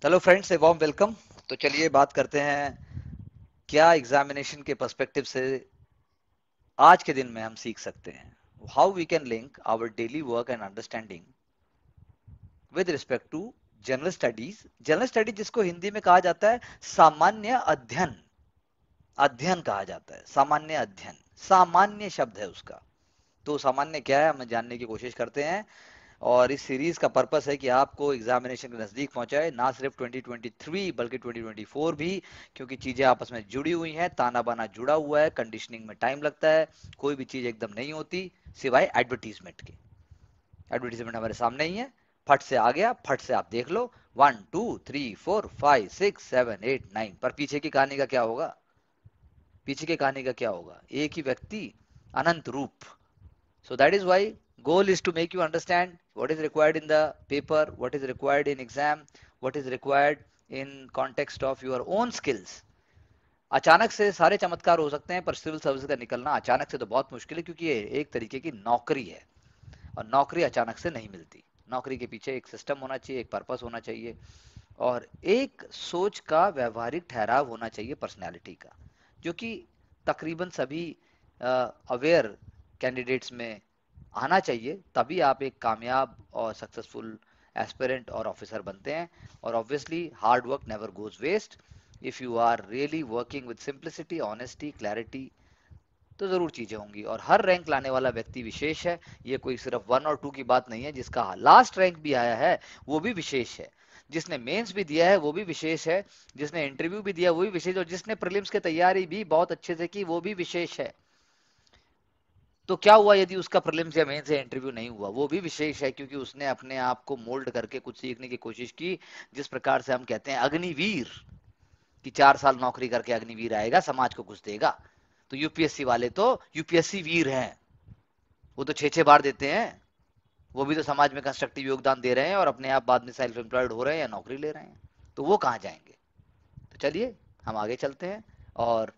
Hello friends, a warm welcome. तो चलिए बात करते हैं क्या एग्जामिनेशन के पर्सपेक्टिव से आज के दिन में हम सीख सकते हैं। How we can link our daily work and understanding with respect to general studies. General studies जिसको हिंदी में कहा जाता है सामान्य अध्ययन। अध्ययन कहा जाता है, सामान्य अध्ययन, सामान्य शब्द है उसका। तो सामान्य क्या है हम जानने की कोशिश करते हैं। और इस सीरीज का पर्पस है कि आपको एग्जामिनेशन के नजदीक पहुंचाए, ना सिर्फ 2023 बल्कि 2024 भी, क्योंकि चीजें आपस में जुड़ी हुई हैं, ताना बाना जुड़ा हुआ है, कंडीशनिंग में टाइम लगता है, कोई भी चीज एकदम नहीं होती सिवाय एडवर्टीजमेंट के। एडवर्टीजमेंट हमारे सामने ही है, फट से आ गया, फट से आप देख लो 1 2 3 4 5 6 7 8 9, पर पीछे की कहानी का क्या होगा? पीछे की कहानी का क्या होगा? एक ही व्यक्ति, अनंत रूप। So that is why goal is to make you understand what is required in the paper, what is required in exam, what is required in context of your own skills. अचानक से सारे चमत्कार हो सकते हैं, पर सिविल सर्विस का निकलना अचानक से तो बहुत मुश्किल है, क्योंकि ये एक तरीके की नौकरी है और नौकरी अचानक से नहीं मिलती। नौकरी के पीछे एक सिस्टम होना चाहिए, एक पर्पस होना चाहिए और एक सोच का व्यवहारिक ठहराव होना चाहिए, पर्सनैलिटी का, जो कि तकरीबन सभी अवेयर कैंडिडेट्स में आना चाहिए। तभी आप एक कामयाब और सक्सेसफुल एस्पिरेंट और ऑफिसर बनते हैं। और obviously hard work never goes waste. If you are really working with simplicity, honesty, clarity, तो जरूर चीजें होंगी। और हर रैंक लाने वाला व्यक्ति विशेष है। ये कोई सिर्फ 1 और 2 की बात नहीं है। जिसका लास्ट रैंक भी आया है वो भी विशेष है, जिसने मेंस भी दिया है वो भी विशेष है, जिसने इंटरव्यू भी दिया वो भी विशेष, और जिसने प्रीलिम्स की तैयारी भी बहुत अच्छे से की वो भी विशेष है। तो क्या हुआ यदि उसका प्रीलिम्स या मेंस या इंटरव्यू नहीं हुआ? वो भी विशेष है, क्योंकि उसने अपने आप को मोल्ड करके कुछ सीखने की कोशिश की। जिस प्रकार से हम कहते हैं अग्निवीर, कि 4 साल नौकरी करके अग्निवीर आएगा, समाज को कुछ देगा। तो यूपीएससी वाले तो यूपीएससी वीर हैं, वो तो 6 6 बार देते हैं। वो भी तो समाज में कंस्ट्रक्टिव योगदान दे रहे हैं और अपने आप बाद में सेल्फ एम्प्लॉयड हो रहे हैं या नौकरी ले रहे हैं। तो वो कहाँ जाएंगे? तो चलिए हम आगे चलते हैं। और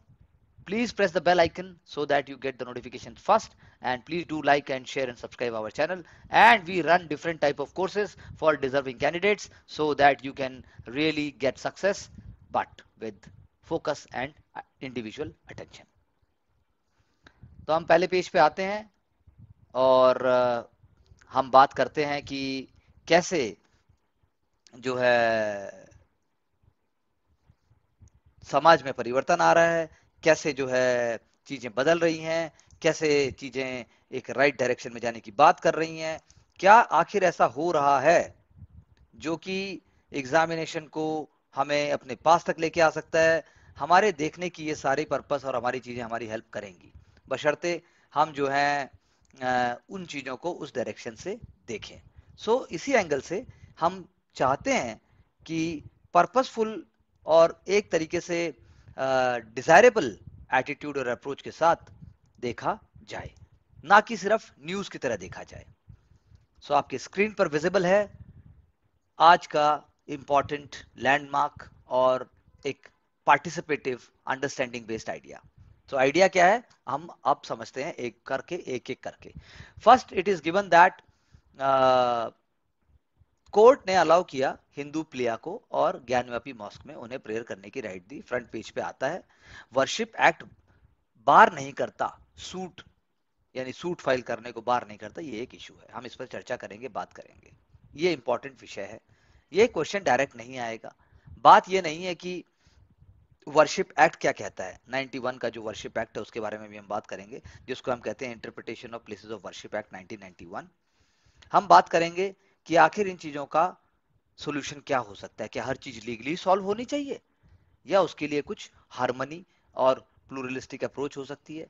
please press the bell icon so that you get the notifications first, and please do like and share and subscribe our channel. And we run different type of courses for deserving candidates so that you can really get success, but with focus and individual attention. तो हम पहले page पे आते हैं और हम बात करते हैं कि कैसे जो है समाज में परिवर्तन आ रहा है, कैसे जो है चीजें बदल रही हैं, कैसे चीजें एक राइट डायरेक्शन में जाने की बात कर रही हैं। क्या आखिर ऐसा हो रहा है जो कि एग्जामिनेशन को हमें अपने पास तक लेके आ सकता है? हमारे देखने की ये सारी पर्पस और हमारी चीजें हमारी हेल्प करेंगी, बशर्ते हम जो है उन चीजों को उस डायरेक्शन से देखें। इसी एंगल से हम चाहते हैं कि पर्पसफुल और एक तरीके से डिजायरेबल एटीट्यूड और अप्रोच के साथ देखा जाए, ना कि सिर्फ न्यूज की तरह देखा जाए। आपके स्क्रीन पर विजिबल है आज का इंपॉर्टेंट लैंडमार्क और एक participative understanding based idea. Idea क्या है हम अब समझते हैं, एक करके, एक एक करके। First, it is given that court ने अलाउ किया हिंदू प्लेया को और ज्ञानव्यापी मॉस्क में उन्हें प्रेयर करने की राइट दी। फ्रंट पेज पे आता है। वर्शिप एक्ट बार नहीं करता सूट, यानी सूट फाइल करने को बार नहीं करता। ये एक इशू है, हम इस पर चर्चा करेंगे, बात करेंगे। ये इंपॉर्टेंट विषय है। ये क्वेश्चन डायरेक्ट नहीं आएगा। बात ये नहीं है कि वर्शिप एक्ट क्या कहता है। 91 का जो वर्शिप एक्ट है उसके बारे में भी हम बात करेंगे, जिसको हम कहते हैं interpretation of places of worship act 1991। हम बात करेंगे कि आखिर इन चीजों का सॉल्यूशन क्या हो सकता है। क्या हर चीज लीगली सॉल्व होनी चाहिए, या उसके लिए कुछ हार्मनी और प्लूरलिस्टिक अप्रोच हो सकती है?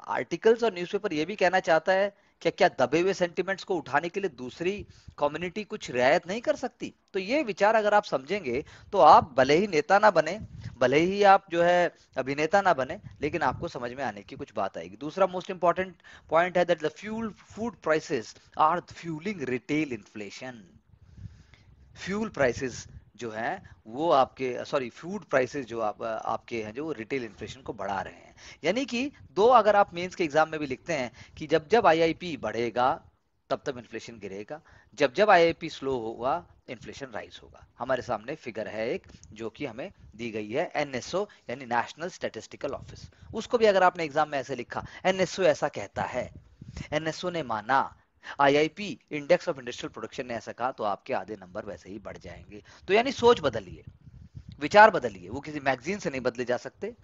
आर्टिकल्स और न्यूज़पेपर ये भी कहना चाहता है कि क्या दबे हुए सेंटिमेंट्स को उठाने के लिए दूसरी कम्युनिटी कुछ रियायत नहीं कर सकती? तो ये विचार अगर आप समझेंगे तो आप भले ही नेता ना बने, भले ही आप जो है अभिनेता ना बने, लेकिन आपको समझ में आने की कुछ बात आएगी। दूसरा मोस्ट इंपॉर्टेंट पॉइंट है that the food prices are fueling retail inflation. Fuel prices जो है वो आपके, सॉरी, फूड प्राइसेस जो आपके हैं, जो रिटेल इन्फ्लेशन को बढ़ा रहे हैं। यानी कि दो, अगर आप मेंस के एग्जाम में भी लिखते हैं कि जब जब आईआईपी बढ़ेगा तब तब इन्फ्लेशन गिरेगा, जब जब आईआईपी स्लो होगा इन्फ्लेशन राइज होगा। हमारे सामने फिगर है एक जो कि हमें दी गई है, एनएसओ यानी नेशनल स्टैटिस्टिकल ऑफिस। उसको भी अगर आपने एग्जाम में ऐसे लिखा, एनएसओ ऐसा कहता है, एनएसओ ने माना, IIP index of industrial production ने ऐसा कहा, तो आपके आधे नंबर वैसे ही बढ़ जाएंगे। तो यानी सोच बदलिए, विचार बदलिए। वो किसी मैगजीन से नहीं बदले जा सकते,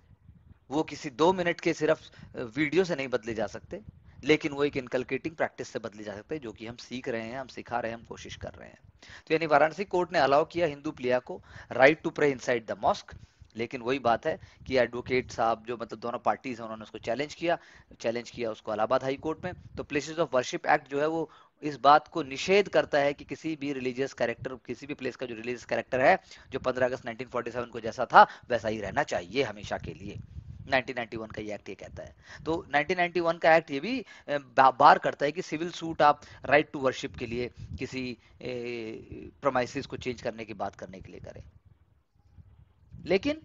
वो किसी 2 मिनट के सिर्फ वीडियो से नहीं बदले जा सकते, लेकिन वो एक इनकलकेटिंग प्रैक्टिस से बदले जा सकते हैं, जो कि हम सीख रहे हैं, हम सिखा रहे हैं, हम कोशिश कर रहे हैं। तो यानी वाराणसी कोर्ट ने अलाउ किया हिंदू प्लेयर को right to pray inside the mosque, लेकिन वही बात है कि एडवोकेट साहब जो मतलब दोनों पार्टीज हैं उन्होंने उसको चैलेंज किया उसको इलाहाबाद हाई कोर्ट में। तो प्लेसेस ऑफ वर्शिप एक्ट जो है वो इस बात को निषेध करता है कि किसी भी रिलीजियस कैरेक्टर, किसी भी प्लेस का जो रिलीजियस कैरेक्टर है, जो 15 अगस्त 1947 को जैसा था वैसा ही रहना चाहिए हमेशा के लिए। 1991 का ये एक्ट ये कहता है। तो 1991 का एक्ट ये भी बार करता है कि सिविल सूट आप राइट टू वर्शिप के लिए किसी प्रोमाइसिस को चेंज करने की बात करने के लिए करें। लेकिन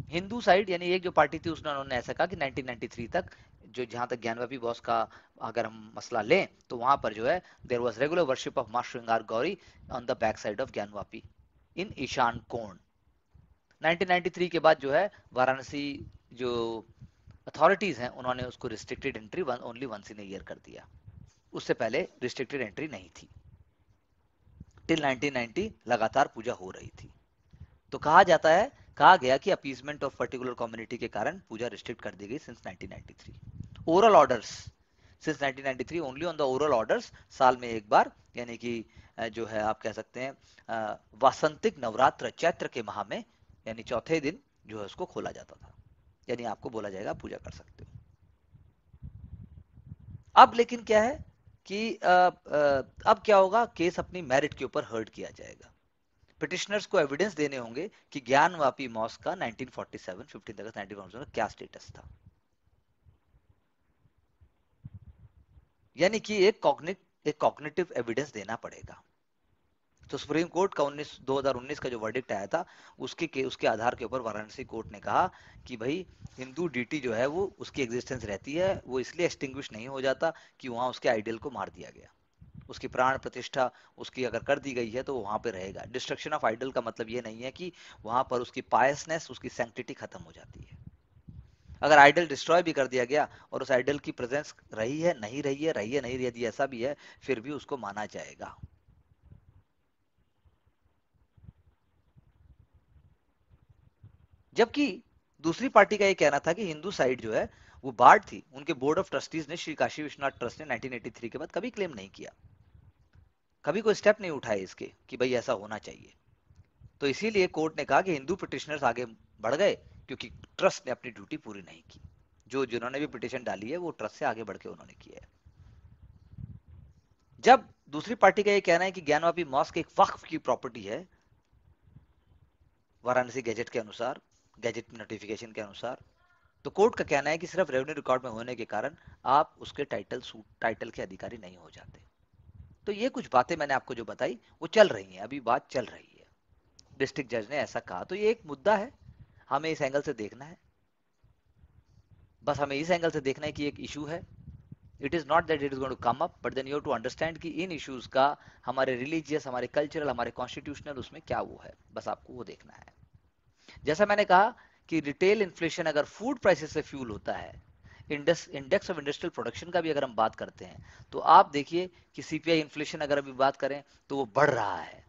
हिंदू साइड यानी एक जो पार्टी थी उसने उन्होंने ऐसा कहा कि 1993 तक, जो जहां तक ज्ञानवापी बॉस का अगर हम मसला लें, तो वहां पर जो है there was regular worship of मां Shringar Gauri on the back side of Gyanvapi in ईशान कोण। 1993 के बाद जो है वाराणसी जो अथॉरिटीज हैं उन्होंने उसको restricted entry only once in year कर दिया। उससे पहले रिस्ट्रिक्टेड एंट्री नहीं थी। टिल 1990 लगातार पूजा हो रही थी। तो कहा गया कि अपीजमेंट ऑफ पर्टिकुलर कम्युनिटी के कारण पूजा रिस्ट्रिक्ट कर दी गई since 1993। Oral orders since 1993 only on the oral orders, साल में एक बार, यानी कि जो है आप कह सकते हैं वासंतिक नवरात्र चैत्र के माह में, यानी चौथे दिन जो है उसको खोला जाता था, यानी आपको बोला जाएगा पूजा कर सकते हो। अब लेकिन क्या है कि अब क्या होगा, केस अपनी मेरिट के ऊपर हर्ट किया जाएगा। पिटिशनर्स को एविडेंस देने होंगे कि ज्ञानवापी मॉस्क का 1947 15 अगस्त 1947 क्या स्टेटस था, यानी कि एक कॉग्निटिव एविडेंस देना पड़ेगा। तो सुप्रीम कोर्ट का 2019 का जो वर्डिक्ट आया था उसके आधार के ऊपर वाराणसी कोर्ट ने कहा कि भाई हिंदू डीटी जो है वो उसकी एग्जिस्टेंस रहती है, वो इसलिए एक्सटिंग्विश नहीं हो जाता कि वहां उसके आइडियल को मार दिया गया। उसकी प्राण प्रतिष्ठा उसकी अगर कर दी गई है तो वो वहां पे रहेगा। डिस्ट्रक्शन ऑफ आइडल का मतलब ये नहीं है कि वहां पर उसकी पायसनेस, उसकी सैंक्टिटी खत्म हो जाती है। अगर आइडल डिस्ट्रॉय भी कर दिया गया और उस आइडल की प्रेजेंस रही है नहीं रही है, यदि ऐसा भी है, फिर भी उसको माना जाएगा। जबकि दूसरी पार्टी का ये कहना था कि हिंदू साइड जो है वो बार्ड थी। उनके बोर्ड ऑफ ट्रस्टीज ने, श्री काशी विश्वनाथ ट्रस्ट ने 1983 के बाद कभी क्लेम नहीं किया, कभी कोई स्टेप नहीं उठाए इसके कि भाई ऐसा होना चाहिए। तो इसीलिए कोर्ट ने कहा कि हिंदू पिटिशनर्स आगे बढ़ गए क्योंकि ट्रस्ट ने अपनी ड्यूटी पूरी नहीं की। जो जिन्होंने भी पिटिशन डाली है वो ट्रस्ट से आगे बढ़ के उन्होंने किया है। जब दूसरी पार्टी का ये कहना है कि ज्ञानवापी मॉस्क एक वक्फ की प्रॉपर्टी है वाराणसी गैजेट के अनुसार, गैजेट नोटिफिकेशन के अनुसार, तो कोर्ट का कहना है कि सिर्फ रेवेन्यू रिकॉर्ड में होने के कारण आप उसके टाइटल के अधिकारी नहीं हो जाते। तो ये कुछ बातें मैंने आपको जो बताई वो चल रही हैं, अभी बात चल रही है। डिस्ट्रिक्ट जज ने ऐसा कहा, तो ये एक मुद्दा है, हमें इस एंगल से देखना है। बस हमें इस एंगल से देखना है कि एक इशू है। It is not that it is going to come up, but then you have to understand कि इन इश्यूज का हमारे रिलीजियस, हमारे कल्चरल, हमारे कॉन्स्टिट्यूशनल उसमें क्या वो है, बस आपको वो देखना है। जैसा मैंने कहा कि रिटेल इन्फ्लेशन अगर फूड प्राइसेस से फ्यूल होता है, इंडेक्स ऑफ इंडस्ट्रियल प्रोडक्शन का भी अगर हम बात करते हैं, तो आप देखिए कि सीपीआई इन्फ्लेशन अगर अभी बात करें तो वो बढ़ रहा है।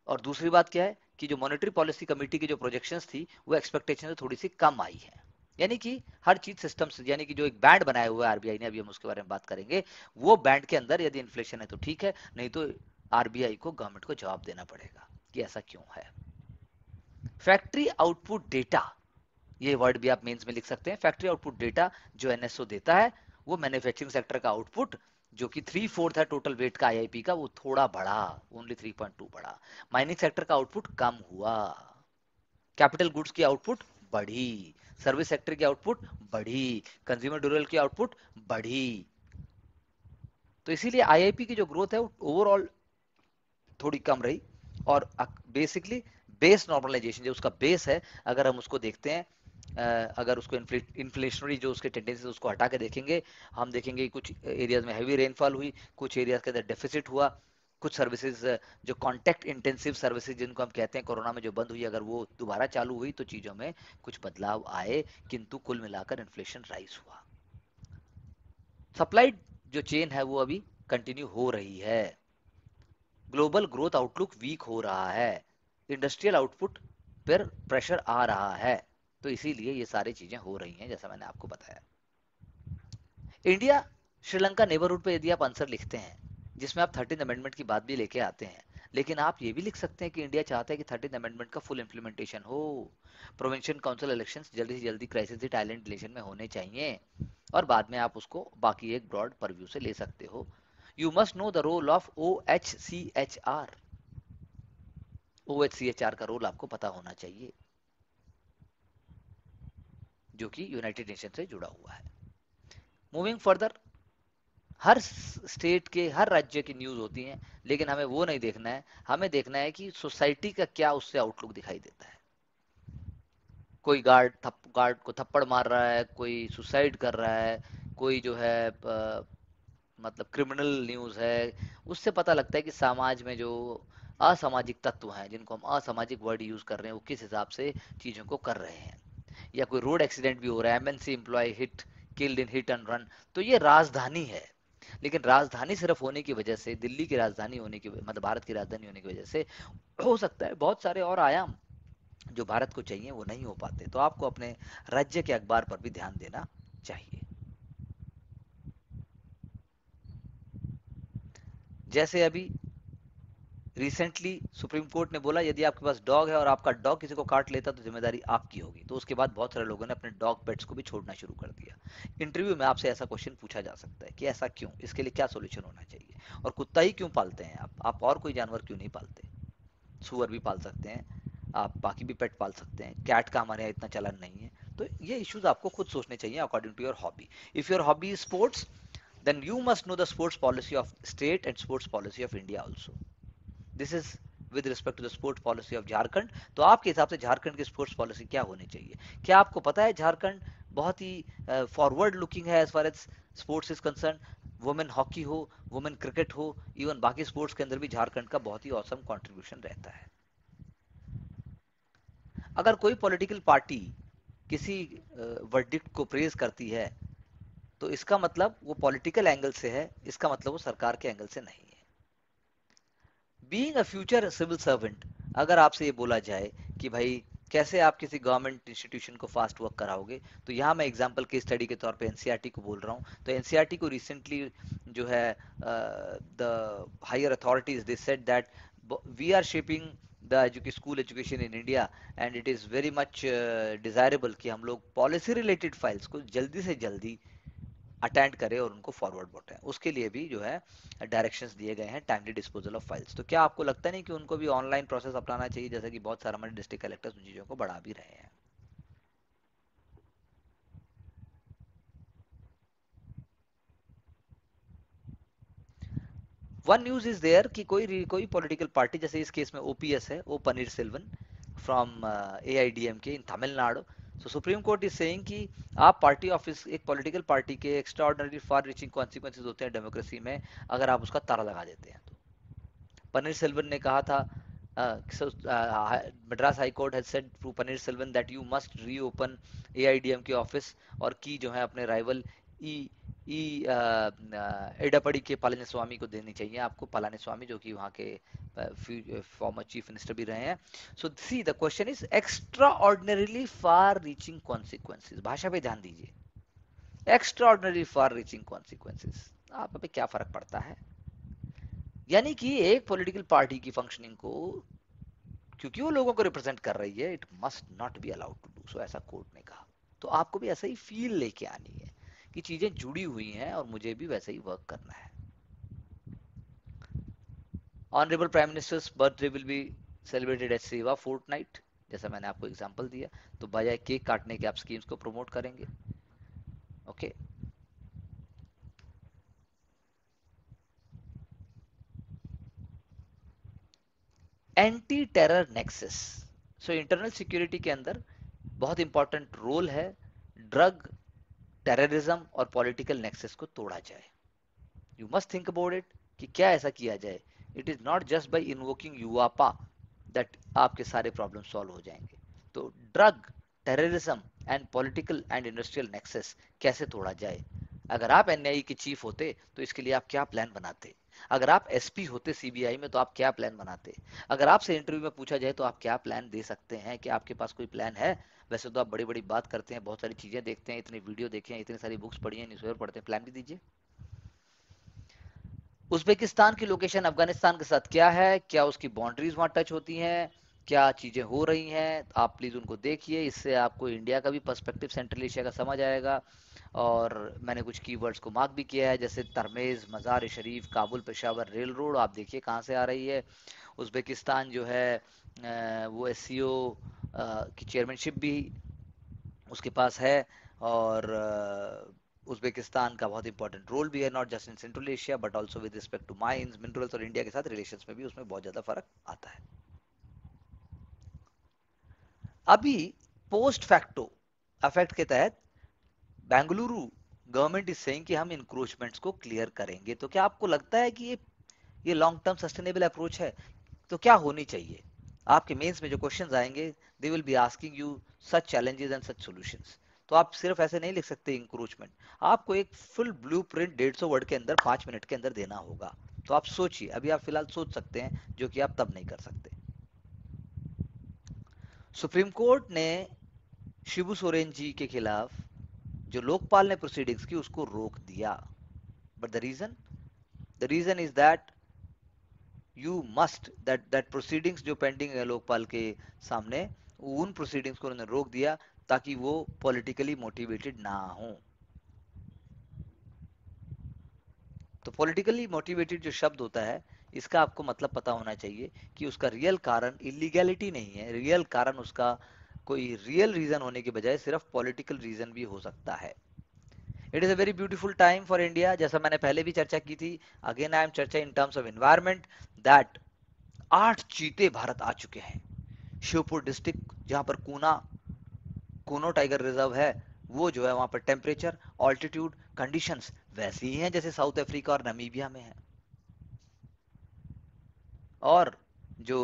और दूसरी बात क्या है कि जो मॉनेटरी पॉलिसी कमेटी की जो प्रोजेक्शंस थी वो एक्सपेक्टेशन से थोड़ी सी कम आई है। यानी कि हर चीज सिस्टम से, यानी कि जो एक बैंड बनाया हुआ है आरबीआई ने, अभी हम उसके बारे में बात करेंगे, वो बैंड के अंदर यदि इन्फ्लेशन है तो ठीक है, नहीं तो आरबीआई को, गवर्नमेंट को जवाब देना पड़ेगा कि ऐसा क्यों है। फैक्ट्री आउटपुट डेटा, ये वर्ड भी आप मेंस में लिख सकते हैं। फैक्ट्री आउटपुट डेटा जो एनएसओ देता है, वो मैन्युफैक्चरिंग सेक्टर का आउटपुट जो कि 3/4 है टोटल वेट का आईआईपी का, वो थोड़ा बढ़ा, ओनली 3.2 बढ़ा। माइनिंग सेक्टर का आउटपुट कम हुआ। कैपिटल गुड्स की आउटपुट बढ़ी, सर्विस सेक्टर की आउटपुट बढ़ी, कंज्यूमर ड्यूरेबल की आउटपुट बढ़ी। तो इसीलिए आईआईपी की जो ग्रोथ है वो ओवरऑल थोड़ी कम रही। और बेसिकली बेस नॉर्मलाइजेशन जो उसका बेस है, अगर हम उसको देखते हैं अगर उसको इन्फ्लेशनरी जो उसके टेंडेंसी उसको हटा के देखेंगे, हम देखेंगे कि कुछ एरियाज में हैवी रेनफॉल हुई, कुछ एरियाज के अंदर डेफिसिट हुआ, कुछ सर्विसेज जो कॉन्टेक्ट इंटेंसिव सर्विसेज जिनको हम कहते हैं कोरोना में जो बंद हुई, अगर वो दोबारा चालू हुई तो चीजों में कुछ बदलाव आए, किंतु कुल मिलाकर इन्फ्लेशन राइज हुआ। सप्लाई जो चेन है वो अभी कंटिन्यू हो रही है, ग्लोबल ग्रोथ आउटलुक वीक हो रहा है, इंडस्ट्रियल आउटपुट पर प्रेशर आ रहा है, तो इसीलिए ये सारी चीजें हो रही हैं जैसा मैंने आपको बताया। इंडिया श्रीलंका नेबरहुड पे यदि आप आंसर लिखते हैं जिसमें आप 13 अमेंडमेंट की बात भी लेके आते हैं, लेकिन आप ये भी लिख सकते हैं कि इंडिया चाहता है कि 13 अमेंडमेंट का फुल इंप्लीमेंटेशन हो, प्रोविंशियल काउंसिल इलेक्शंस जल्दी से जल्दी क्राइसिस आइलैंड रिलेशन में होने चाहिए, और बाद में आप उसको बाकी एक ब्रॉड परव्यू से ले सकते हो। You must know the role of OHCHR, OHCHR का रोल आपको पता होना चाहिए, जो कि यूनाइटेड नेशन से जुड़ा हुआ है। मूविंग फर्दर, हर स्टेट के हर राज्य की न्यूज होती है, लेकिन हमें वो नहीं देखना है, हमें देखना है कि सोसाइटी का क्या उससे आउटलुक दिखाई देता है। कोई गार्ड को थप्पड़ मार रहा है, कोई सुसाइड कर रहा है, कोई जो है मतलब क्रिमिनल न्यूज है, उससे पता लगता है कि समाज में जो असामाजिक तत्व हैं, जिनको हम असामाजिक वर्ड यूज कर रहे हैं, वो किस हिसाब से चीजों को कर रहे हैं। या कोई रोड एक्सीडेंट भी हो रहा है, MNC employee hit killed in hit and run, तो ये राजधानी है। लेकिन राजधानी सिर्फ होने की वजह से, दिल्ली की राजधानी होने की मतलब भारत की राजधानी होने की वजह से हो सकता है बहुत सारे और आयाम जो भारत को चाहिए वो नहीं हो पाते, तो आपको अपने राज्य के अखबार पर भी ध्यान देना चाहिए। जैसे अभी रिसेंटली सुप्रीम कोर्ट ने बोला यदि आपके पास डॉग है और आपका डॉग किसी को काट लेता तो जिम्मेदारी आपकी होगी, तो उसके बाद बहुत सारे लोगों ने अपने डॉग पेट्स को भी छोड़ना शुरू कर दिया। इंटरव्यू में आपसे ऐसा क्वेश्चन पूछा जा सकता है कि ऐसा क्यों, इसके लिए क्या सोल्यूशन होना चाहिए, और कुत्ता ही क्यों पालते हैं आप और कोई जानवर क्यों नहीं पालते, सुअर भी पाल सकते हैं आप, बाकी भी पेट पाल सकते हैं, कैट का हमारे यहाँ इतना चलन नहीं है। तो ये इश्यूज आपको खुद सोचने चाहिए according to your hobby. If your hobby is sports, then you must know the sports policy of state and sports policy of India also. This is with respect to the sports policy of Jharkhand. तो आपके हिसाब से झारखंड की sports policy क्या होनी चाहिए? क्या आपको पता है झारखंड बहुत ही फॉरवर्ड लुकिंग है as far as sports is concern? Women hockey हो, वुमेन क्रिकेट हो, इवन बाकी स्पोर्ट्स के अंदर भी झारखंड का बहुत ही औसम कंट्रीब्यूशन रहता है। अगर कोई पॉलिटिकल पार्टी किसी वर्डिक्ट को प्रेज करती है तो इसका मतलब वो पॉलिटिकल एंगल से है, इसका मतलब वो सरकार के एंगल से नहीं है। Being a future civil servant, अगर आपसे ये बोला जाए कि भाई कैसे आप किसी गवर्नमेंट इंस्टीट्यूशन को फास्ट वर्क कराओगे, तो यहाँ मैं एग्जांपल के स्टडी के तौर पे एनसीईआरटी को बोल रहा हूँ। तो एनसीईआरटी को रिसेंटली जो है the higher authorities they said that we are shaping the school education in India and it is very much desirable कि हम लोग पॉलिसी रिलेटेड फाइल्स को जल्दी से जल्दी अटेंड करें और उनको फॉरवर्ड बढ़ाएं। उसके लिए भी जो है डायरेक्शंस दिए गए हैं, टाइमली डिस्पोजल ऑफ फाइल्स। तो क्या आपको लगता नहीं कि उनको भी ऑनलाइन प्रोसेस अपनाना चाहिए, जैसे कि बहुत सारे हमारे डिस्ट्रिक्ट कलेक्टर्स उन चीज़ों को बढ़ा भी रहे हैं? वन न्यूज इज देयर कि कोई पॉलिटिकल पार्टी, जैसे इस केस में ओपीएस है, O Panneerselvam from AIDMK in Tamil Nadu. So Supreme Court is saying कि आप पार्टी ऑफिस, एक पॉलिटिकल पार्टी के एक्स्ट्राऑर्डिनरी फार रीचिंग कॉन्सिक्वेंसेज होते हैं डेमोक्रेसी में अगर आप उसका ताला लगा देते हैं तो। पनीर सेल्वन ने कहा था, Madras high court has said to Panneerselvam that you must reopen AIDMK office, और की जो है अपने राइवल ई ई एडापड़ी के पलानीस्वामी को देनी चाहिए आपको, पलानीस्वामी जो कि वहाँ के फॉर्मर चीफ मिनिस्टर भी रहे हैं। So see the question is extraordinarily far reaching consequences, भाषा पे ध्यान दीजिए, extraordinary far reaching consequences, आप पे क्या फर्क पड़ता है? यानी कि एक पॉलिटिकल पार्टी की फंक्शनिंग को, क्योंकि वो लोगों को रिप्रेजेंट कर रही है, it must not be allowed to do so, ऐसा कोर्ट ने कहा। तो आपको भी ऐसा ही फील लेके आनी है कि चीजें जुड़ी हुई हैं और मुझे भी वैसे ही वर्क करना है। Honourable prime minister's birthday will be celebrated at Seva fortnight, जैसा मैंने आपको एग्जांपल दिया। तो बजाय केक काटने के आप स्कीम्स को प्रमोट करेंगे। Okay, anti terror nexus. So internal security के अंदर बहुत इंपॉर्टेंट रोल है ड्रग, टेररिज्म और पॉलिटिकल नेक्सस को तोड़ा जाए। You must think about it कि क्या ऐसा किया जाए। It is not just by invoking UAPA that आपके सारे प्रॉब्लम सॉल्व हो जाएंगे। तो drug, terrorism and political and industrial nexus कैसे तोड़ा जाए। अगर आप एनआईए के चीफ होते तो इसके लिए आप क्या प्लान बनाते। अगर आप एसपी होते सीबीआई में तो आप क्या प्लान बनाते। अगर आपसे इंटरव्यू में पूछा जाए तो आप क्या प्लान दे सकते हैं, कि आपके पास कोई प्लान है। वैसे तो आप बड़ी बड़ी बात करते हैं, बहुत सारी चीजें देखते हैं, इतनी वीडियो देखे हैं, इतनी सारी बुक्स पढ़ी हैं, न्यूज़पेपर पढ़ते हैं, प्लान भी दीजिए। उज्बेकिस्तान की लोकेशन अफगानिस्तान के साथ क्या है, क्या उसकी बाउंड्रीज वहां टच होती हैं, क्या चीजें हो रही हैं, आप प्लीज उनको देखिए। इससे आपको इंडिया का भी पर्सपेक्टिव सेंट्रल एशिया का समझ आएगा। और मैंने कुछ कीवर्ड्स को मार्क भी किया है, जैसे तरमेज, मज़ार शरीफ, काबुल पेशावर रेल रोड, आप देखिए कहाँ से आ रही है। उज्बेकिस्तान जो है वो एससीओ की चेयरमैनशिप भी उसके पास है। और उज्बेकिस्तान का बहुत इंपॉर्टेंट रोल भी है, not just in central Asia but also with respect to mines, minerals, और इंडिया के साथ रिलेशंस में भी उसमें बहुत ज्यादा फर्क आता है। अभी पोस्ट फैक्टो अफेक्ट के तहत बेंगलुरु गवर्नमेंट इज सेइंग कि हम इंक्रोचमेंट्स को क्लियर करेंगे। तो क्या आपको लगता है कि ये लॉन्ग टर्म सस्टेनेबल अप्रोच है? तो क्या होनी चाहिए? आपके मेंस में जो क्वेश्चंस आएंगे, दे will be asking you such challenges and such solutions. तो आप सिर्फ ऐसे नहीं लिख सकते इंक्रोचमेंट, आपको एक फुल ब्लूप्रिंट 150 वर्ड के अंदर 5 मिनट के अंदर देना होगा। तो आप सोचिए, अभी आप फिलहाल सोच सकते हैं, जो कि आप तब नहीं कर सकते। सुप्रीम कोर्ट ने शिबू सोरेन जी के खिलाफ जो लोकपाल ने प्रोसीडिंग्स की उसको रोक दिया। But the reason is that you must that proceedings जो पेंडिंग है लोकपाल के सामने, उन प्रोसीडिंग्स को उन्होंने रोक दिया ताकि वो पॉलिटिकली मोटिवेटेड ना हो। तो पॉलिटिकली मोटिवेटेड जो शब्द होता है, इसका आपको मतलब पता होना चाहिए कि उसका रियल कारण इलीगैलिटी नहीं है, रियल कारण उसका कोई रियल रीजन होने के बजाय सिर्फ पॉलिटिकल रीजन भी हो सकता है। It is a very beautiful time for India, जैसा मैंने पहले भी चर्चा की थी। अगेन आई एम चर्चा इन टर्म्स ऑफ एनवायरमेंट, दैट 8 चीते भारत आ चुके हैं। श्योपुर डिस्ट्रिक्ट जहां पर कूनो टाइगर रिजर्व है, वो जो है वहां पर टेम्परेचर, ऑल्टीट्यूड, कंडीशंस वैसी ही हैं जैसे साउथ अफ्रीका और नमीबिया में है। और जो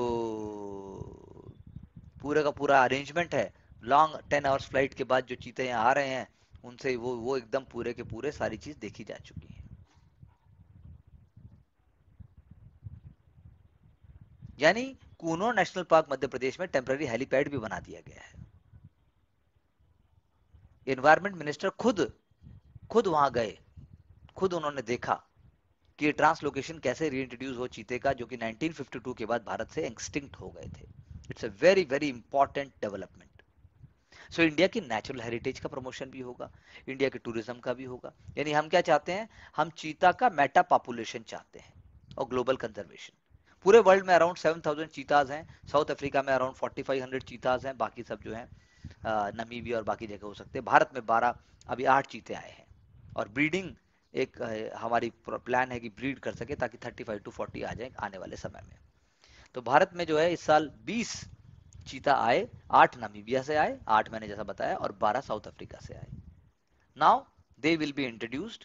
पूरा का पूरा अरेंजमेंट है, लॉन्ग 10 आवर्स फ्लाइट के बाद जो चीते यहाँ आ रहे हैं, उनसे वो एकदम पूरे के पूरे सारी चीज देखी जा चुकी है। यानी कूनो नेशनल पार्क मध्य प्रदेश में टेम्पररी हेलीपैड भी बना दिया गया है। एनवायरमेंट मिनिस्टर खुद वहां गए, खुद उन्होंने देखा कि ट्रांसलोकेशन कैसे रीइंट्रोड्यूस हो चीते का, जो कि 1952 के बाद भारत से एक्सटिंक्ट हो गए थे। It's a very very important development. So India की नेचुरल हेरिटेज का प्रमोशन भी होगा, इंडिया के टूरिज्म का भी होगा। यानी हम क्या चाहते हैं, हम चीता का मेटा पॉपुलेशन चाहते हैं और ग्लोबल कंजर्वेशन। पूरे वर्ल्ड में अराउंड 7,000 चीताज हैं, साउथ अफ्रीका में अराउंड 4,500 चीताज हैं, बाकी सब जो हैं नमीबिया और बाकी जगह हो सकते हैं। भारत में 12, अभी 8 चीते आए हैं। और ब्रीडिंग एक हमारी प्लान है कि ब्रीड कर सके ताकि 35 to 40 आ जाए आने वाले समय में। तो भारत में जो है इस साल 20 चीता आए, 8 नामीबिया से आए, 8 मैंने जैसा बताया, और 12 साउथ अफ्रीका से आए। Now they will be introduced,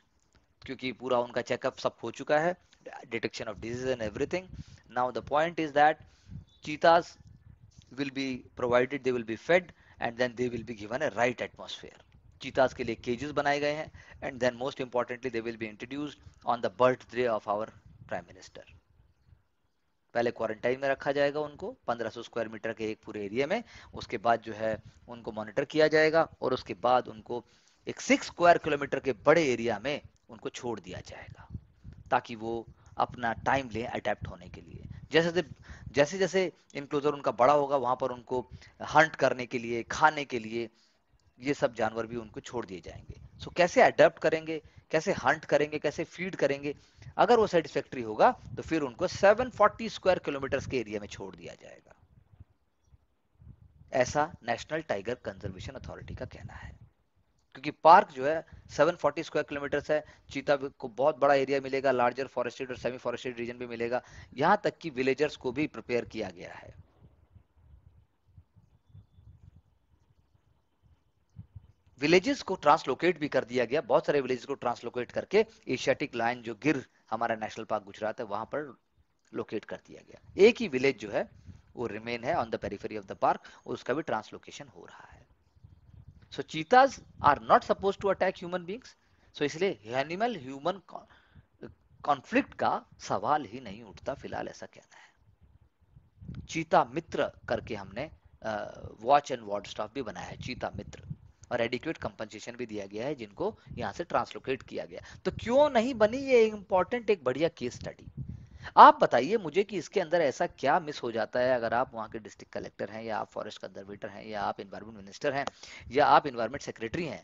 क्योंकि पूरा उनका चेकअप सब हो चुका है, detection of disease and everything. Now the point is that चीताज will be provided, they will be fed, and then they will be given a right atmosphere. Cheetahs के लिए cages बनाए गए हैं, and then most importantly they will be introduced on the birthday of our prime minister. पहले quarantine में रखा जाएगा उनको 1500 स्क्वायर मीटर के एक पूरे एरिया में। उसके बाद जो है उनको मॉनिटर किया जाएगा, और उसके बाद उनको एक 6 स्क्वायर किलोमीटर के बड़े एरिया में उनको छोड़ दिया जाएगा, ताकि वो अपना टाइम लें अडेप्ट होने के लिए। जैसे जैसे जैसे इनक्लोजर उनका बड़ा होगा, वहां पर उनको हंट करने के लिए, खाने के लिए ये सब जानवर भी उनको छोड़ दिए जाएंगे। सो कैसे अडेप्ट करेंगे, कैसे हंट करेंगे, कैसे फीड करेंगे, अगर वो सेटिस्फैक्ट्री होगा तो फिर उनको 740 स्क्वायर किलोमीटर के एरिया में छोड़ दिया जाएगा। ऐसा नेशनल टाइगर कंजर्वेशन अथॉरिटी का कहना है। क्योंकि पार्क जो है 740 स्क्वायर किलोमीटर है, चीता को बहुत बड़ा एरिया मिलेगा, लार्जर फॉरेस्टेड और सेमी फॉरेस्टेड रीजन भी मिलेगा, यहां तक कि विलेजर्स को भी प्रिपेयर किया गया है। विलेजेस को ट्रांसलोकेट भी कर दिया गया, बहुत सारे विलेजेस को ट्रांसलोकेट करके एशियाटिक लायन जो गिर हमारा नेशनल पार्क गुजरात है वहां पर लोकेट कर दिया गया। एक ही विलेज जो है वो रिमेन है on the periphery of the park, उसका भी ट्रांसलोकेशन हो रहा है। So cheetahs are not suppose to attack human beings, so इसलिए एनिमल ह्यूमन कॉन्फ्लिक्ट का सवाल ही नहीं उठता, फिलहाल ऐसा कहना है। चीता मित्र करके हमने वॉच एंड वार्ड स्टाफ भी बनाया है, चीता मित्र, और एडिक्वेट कंपनसेशन भी दिया गया है जिनको यहां से ट्रांसलोकेट किया गया। तो क्यों नहीं बनी ये इंपॉर्टेंट एक बढ़िया केस स्टडी। आप बताइए मुझे कि इसके अंदर ऐसा क्या मिस हो जाता है, अगर आप वहां के डिस्ट्रिक्ट कलेक्टर हैं या आप फॉरेस्ट कंजर्वेटर हैं या आप एनवायरमेंट मिनिस्टर हैं या आप एनवायरमेंट सेक्रेटरी हैं,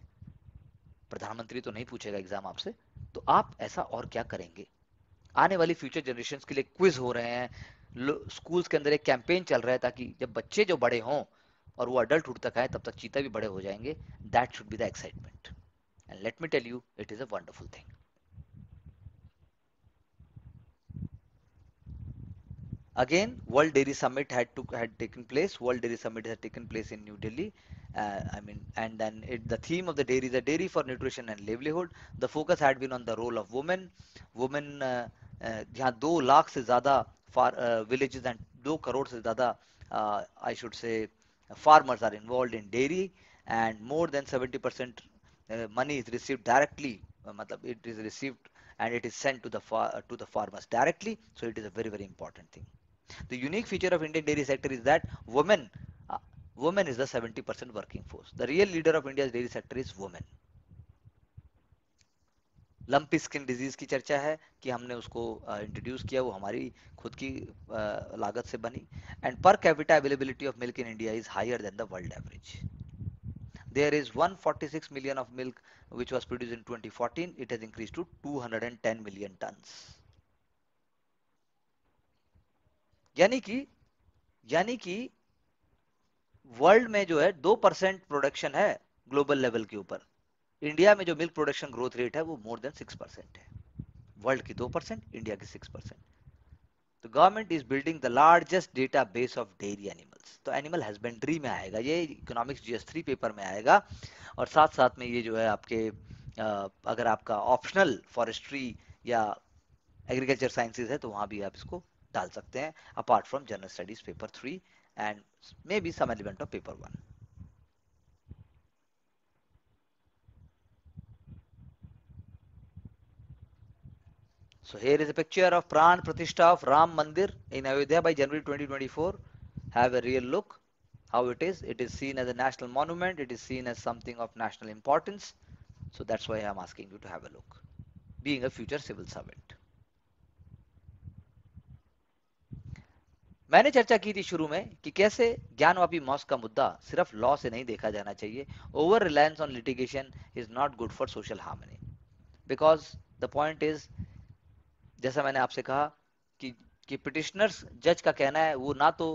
प्रधानमंत्री तो नहीं पूछेगा एग्जाम आपसे, तो आप ऐसा और क्या करेंगे। आने वाली फ्यूचर जनरेशन के लिए क्विज हो रहे हैं, स्कूल्स के अंदर एक कैंपेन चल रहा है ताकि जब बच्चे जो बड़े हों और वो अडल्टहुड तक आए तब तक चीता भी बड़े हो जाएंगे। That should be the excitement, and let me tell you it is a wonderful thing. Again, World Dairy Summit had taken place. World Dairy Summit had taken place in New Delhi. And then the theme of the dairy is a dairy for nutrition and livelihood. The focus had been on the role of women. Women, जहाँ 2 लाख से ज़्यादा villages and 2 crore से ज़्यादा I should say farmers are involved in dairy, and more than 70% money is received directly. मतलब it is received and it is sent to the farmers directly. So it is a very important thing. The unique feature of Indian dairy sector is that uh, women is the 70% working force. The real leader of India's dairy sector is women. Lumpy skin disease की चर्चा है कि हमने उसको introduce किया, वो हमारी खुद की लागत से बनी। And per capita availability of milk in India is higher than the world average. There is 146 million of milk which was produced in 2014. It has increased to 210 million tons. यानी कि यानी कि वर्ल्ड में जो है 2% प्रोडक्शन है global level के ऊपर, इंडिया में जो मिल्क प्रोडक्शन ग्रोथ रेट है वो मोर देन 6% है। वर्ल्ड की 2%, इंडिया की 6%। तो government is building the largest data base of dairy animals. तो एनिमल हस्बेंड्री में आएगा, ये इकोनॉमिक्स GS3 पेपर में आएगा। और साथ साथ में ये जो है आपके अगर आपका ऑप्शनल फॉरेस्ट्री या एग्रीकल्चर साइंसेज है तो वहां भी आप इसको डाल सकते हैं, apart from general studies paper 3 and maybe some element of paper 1। So here is a picture of Pran Pratishtha of Ram Mandir in Ayodhya by January 2024. Have a real look how it is. It is seen as a national monument. It is seen as something of national importance. So that's why I'm asking you to have a look. Being a future civil servant. मैंने चर्चा की थी शुरू में कि कैसे Gyanvapi mask का मुद्दा सिर्फ लॉ से नहीं देखा जाना चाहिए। Over reliance on litigation is not good for social harmony, because the point is, जैसा मैंने आपसे कहा कि पिटिशनर्स जज का कहना है वो ना तो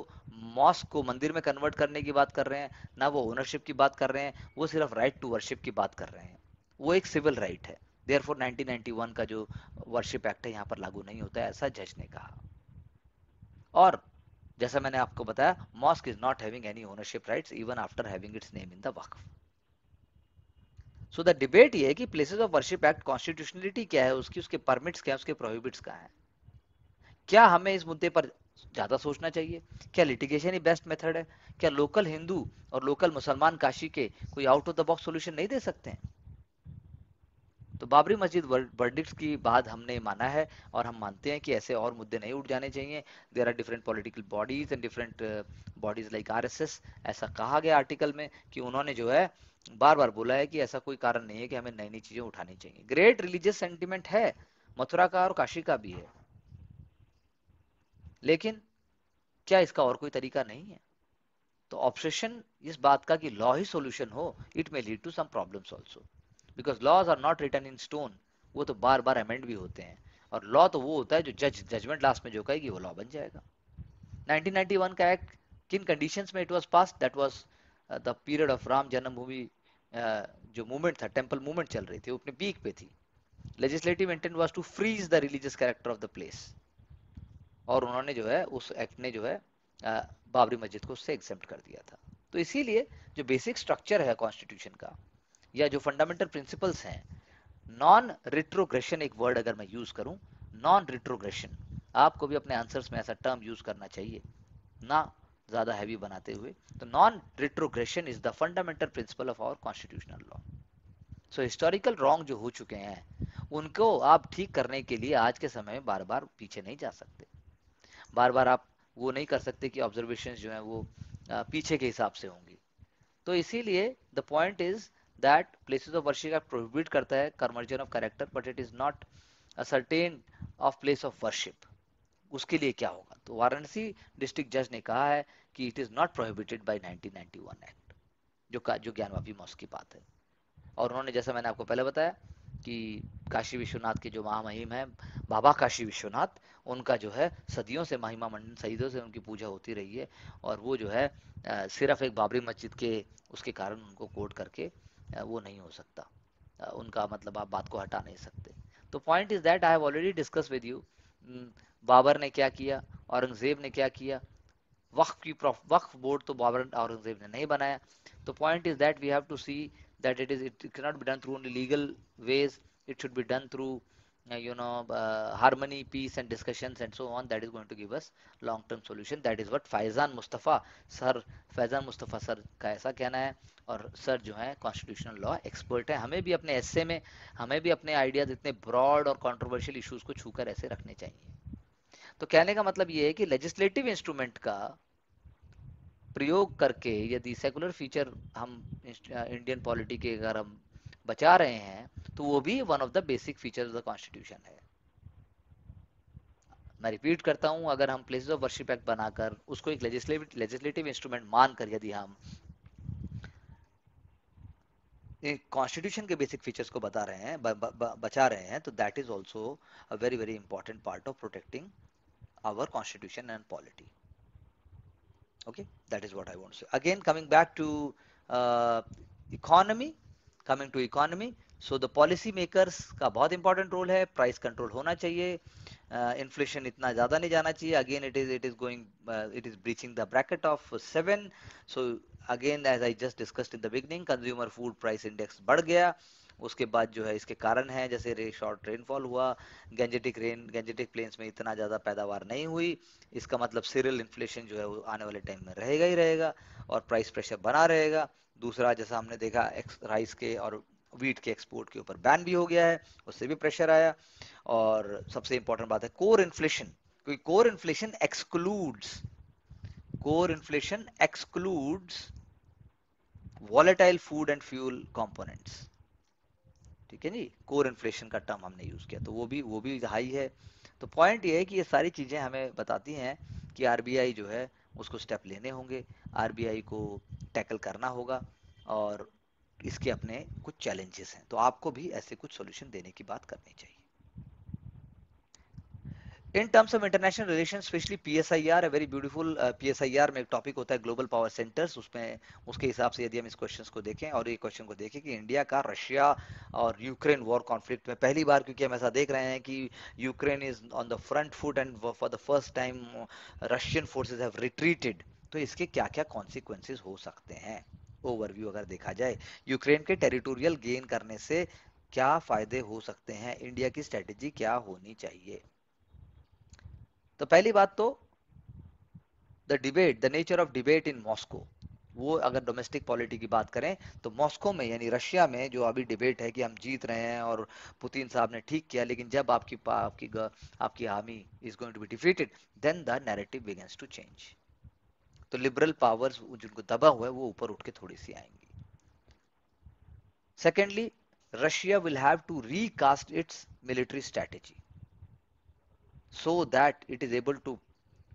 मॉस्क को मंदिर में कन्वर्ट करने की बात कर रहे हैं, ना वो ओनरशिप की बात कर रहे हैं, वो सिर्फ राइट टू वर्शिप की बात कर रहे हैं। वो एक सिविल राइट है, देयरफॉर 1991 का जो वर्शिप एक्ट है यहाँ पर लागू नहीं होता है, ऐसा जज ने कहा। और जैसा मैंने आपको बताया, mask is not having any ownership rights even after having its name in the Waqf. So the debate ये है कि places of worship act constitutionality क्या है उसकी, उसके परमिट्स क्या है, उसके प्रोहिबिट्स क्या है। क्या हमें इस मुद्दे पर ज्यादा सोचना चाहिए? क्या लिटिगेशन ही बेस्ट मेथड है? क्या लोकल हिंदू और लोकल मुसलमान काशी के कोई out of the box solution नहीं दे सकते हैं? तो बाबरी मस्जिद वर्डिक्ट की बाद हमने माना है और हम मानते हैं कि ऐसे और मुद्दे नहीं उठ जाने चाहिए। There are different political bodies and different bodies like RSS। ऐसा कहा गया आर्टिकल में कि उन्होंने जो है बार बार बोला है कि ऐसा कोई कारण नहीं है कि हमें नई नई चीजें उठानी चाहिए। ग्रेट रिलीजियस सेंटिमेंट है, मथुरा का और काशी का भी है, लेकिन क्या इसका और कोई तरीका नहीं है? तो ऑब्सेशन इस बात का कि लॉ ही सॉल्यूशन हो, it may lead to some problems also, because laws are not written in stone, वो तो बार बार अमेंड भी होते हैं। और लॉ तो वो होता है जो जजमेंट लास्ट में जो कहेगी वो लॉ बन जाएगा। 1991 का एक्ट किन कंडीशंस में it was pass? That was the period of Ram जन्मभूमि, जो मूवमेंट था, टेंपल मूवमेंट चल रही थी, वो अपने पीक पे थी। Legislative intent was to freeze the religious character of the place, और उन्होंने जो है उस एक्ट ने जो है बाबरी मस्जिद को उससे एग्जेम्प्ट कर दिया था। तो इसीलिए जो बेसिक स्ट्रक्चर है कॉन्स्टिट्यूशन का, या जो फंडामेंटल प्रिंसिपल्स हैं, नॉन रिट्रोग्रेशन एक वर्ड अगर मैं यूज करूं, नॉन रिट्रोग्रेशन, आपको भी अपने आंसर्स में ऐसा टर्म यूज करना चाहिए, ना ज्यादा हैवी बनाते हुए। तो non retrogression is the fundamental principle of our constitutional law. So historical wrong जो हो चुके हैं उनको आप ठीक करने के लिए आज के समय में बार बार पीछे नहीं जा सकते, बार बार आप वो नहीं कर सकते कि ऑब्जर्वेशंस जो है वो पीछे के हिसाब से होंगी। तो इसीलिए the point is that places of worship act prohibit करता है conversion of character, but it is not a certain of place of worship. उसके लिए क्या होगा, तो वाराणसी डिस्ट्रिक्ट जज ने कहा है कि it is not prohibited by 1991 act, जो ज्ञानवापी मॉस्क की बात है। और उन्होंने, जैसा मैंने आपको पहले बताया कि काशी विश्वनाथ के जो महामहिम है बाबा काशी विश्वनाथ, उनका जो है सदियों से महिमा मंडन, सदियों से उनकी पूजा होती रही है, और वो जो है सिर्फ एक बाबरी मस्जिद के उसके कारण उनको कोट करके वो नहीं हो सकता, उनका मतलब आप बात को हटा नहीं सकते। तो point is that I have already discuss with you, Babur ने क्या किया, औरंगजेब ने क्या किया, वक्फ बोर्ड तो बाबर औरंगजेब ने नहीं बनाया। तो point is that we have to see that it cannot be done through only legal ways, it should be done through harmony, peace and discussions and so on. That is going to give us long term solution. That is what Faizan Mustafa sir का ऐसा कहना है। और sir जो है constitutional law expert है, हमें भी अपने एस्से में हमें भी अपने आइडियाज इतने ब्रॉड और कंट्रोवर्शियल इश्यूज को छूकर ऐसे रखने चाहिए। तो कहने का मतलब ये है कि लेजिस्लेटिव इंस्ट्रूमेंट का प्रयोग करके यदि सेकुलर फीचर हम इंडियन पॉलिटी के अगर हम बचा रहे हैं, तो वो भी one of the basic feature of the constitution है। मैं रिपीट करता हूं, अगर हम प्लेसेस ऑफ वर्शिप एक्ट बनाकर उसको एक लेजिस्लेटिव इंस्ट्रूमेंट मानकर यदि हम कॉन्स्टिट्यूशन के बेसिक फीचर्स को बता रहे हैं, बचा रहे हैं, तो that is also a very very important part of protecting our constitution and polity. Okay, that is what I want to say. Again, coming back to economy, so the policy makers का बहुत important role है, price control होना चाहिए, inflation इतना ज़्यादा नहीं जाना चाहिए, again it is breaching the bracket of 7, so again as I just discussed in the beginning, consumer food price index बढ़ गया, उसके बाद जो है इसके कारण है, जैसे शॉर्ट रेनफॉल हुआ, गैंजेटिक प्लेन्स में इतना ज़्यादा पैदावार नहीं हुई, इसका मतलब सीरियल इन्फ्लेशन जो है वो आने वाले टाइम में रहेगा ही रहेगा और प्राइस प्रेशर बना रहेगा। दूसरा, जैसा हमने देखा, राइस के और वीट के एक्सपोर्ट के ऊपर बैन भी हो गया है, उससे भी प्रेशर आया। और सबसे इंपॉर्टेंट बात है कोर इन्फ्लेशन, क्योंकि core inflation excludes volatile food and fuel components. ठीक है जी, कोर इन्फ्लेशन का टर्म हमने यूज किया, तो वो भी हाई है। तो पॉइंट ये है कि ये सारी चीजें हमें बताती हैं कि आरबीआई जो है उसको स्टेप लेने होंगे, आरबीआई को टैकल करना होगा, और इसके अपने कुछ चैलेंजेस हैं, तो आपको भी ऐसे कुछ सॉल्यूशन देने की बात करनी चाहिए। इन terms of international relation, specially PSIR, very beautiful PSIR में एक टॉपिक होता है ग्लोबल पावर सेंटर्स, उसमें उसके हिसाब से यदि हम इस क्वेश्चन को देखें और ये क्वेश्चन को देखें कि इंडिया का रशिया और यूक्रेन वॉर कॉन्फ्लिक्ट में पहली बार, क्योंकि हम ऐसा देख रहे हैं कि Ukraine is on the front foot and for the first time Russian forces have retreated, तो इसके क्या क्या कॉन्सिक्वेंसेज हो सकते हैं, ओवरव्यू अगर देखा जाए, यूक्रेन के टेरिटोरियल गेन करने से क्या फायदे हो सकते हैं, इंडिया की स्ट्रेटेजी क्या होनी चाहिए। तो पहली बात तो the nature of debate in Moscow, वो अगर डोमेस्टिक पॉलिटी की बात करें तो मॉस्को में यानी रशिया में जो अभी डिबेट है कि हम जीत रहे हैं और पुतिन साहब ने ठीक किया, लेकिन जब आपकी army is going to be defeated, then the narrative begins to change. तो लिबरल पावर्स जिनको दबा हुआ है वो ऊपर उठ के थोड़ी सी आएंगी। Secondly, Russia will have to recast its military strategy so that it is able to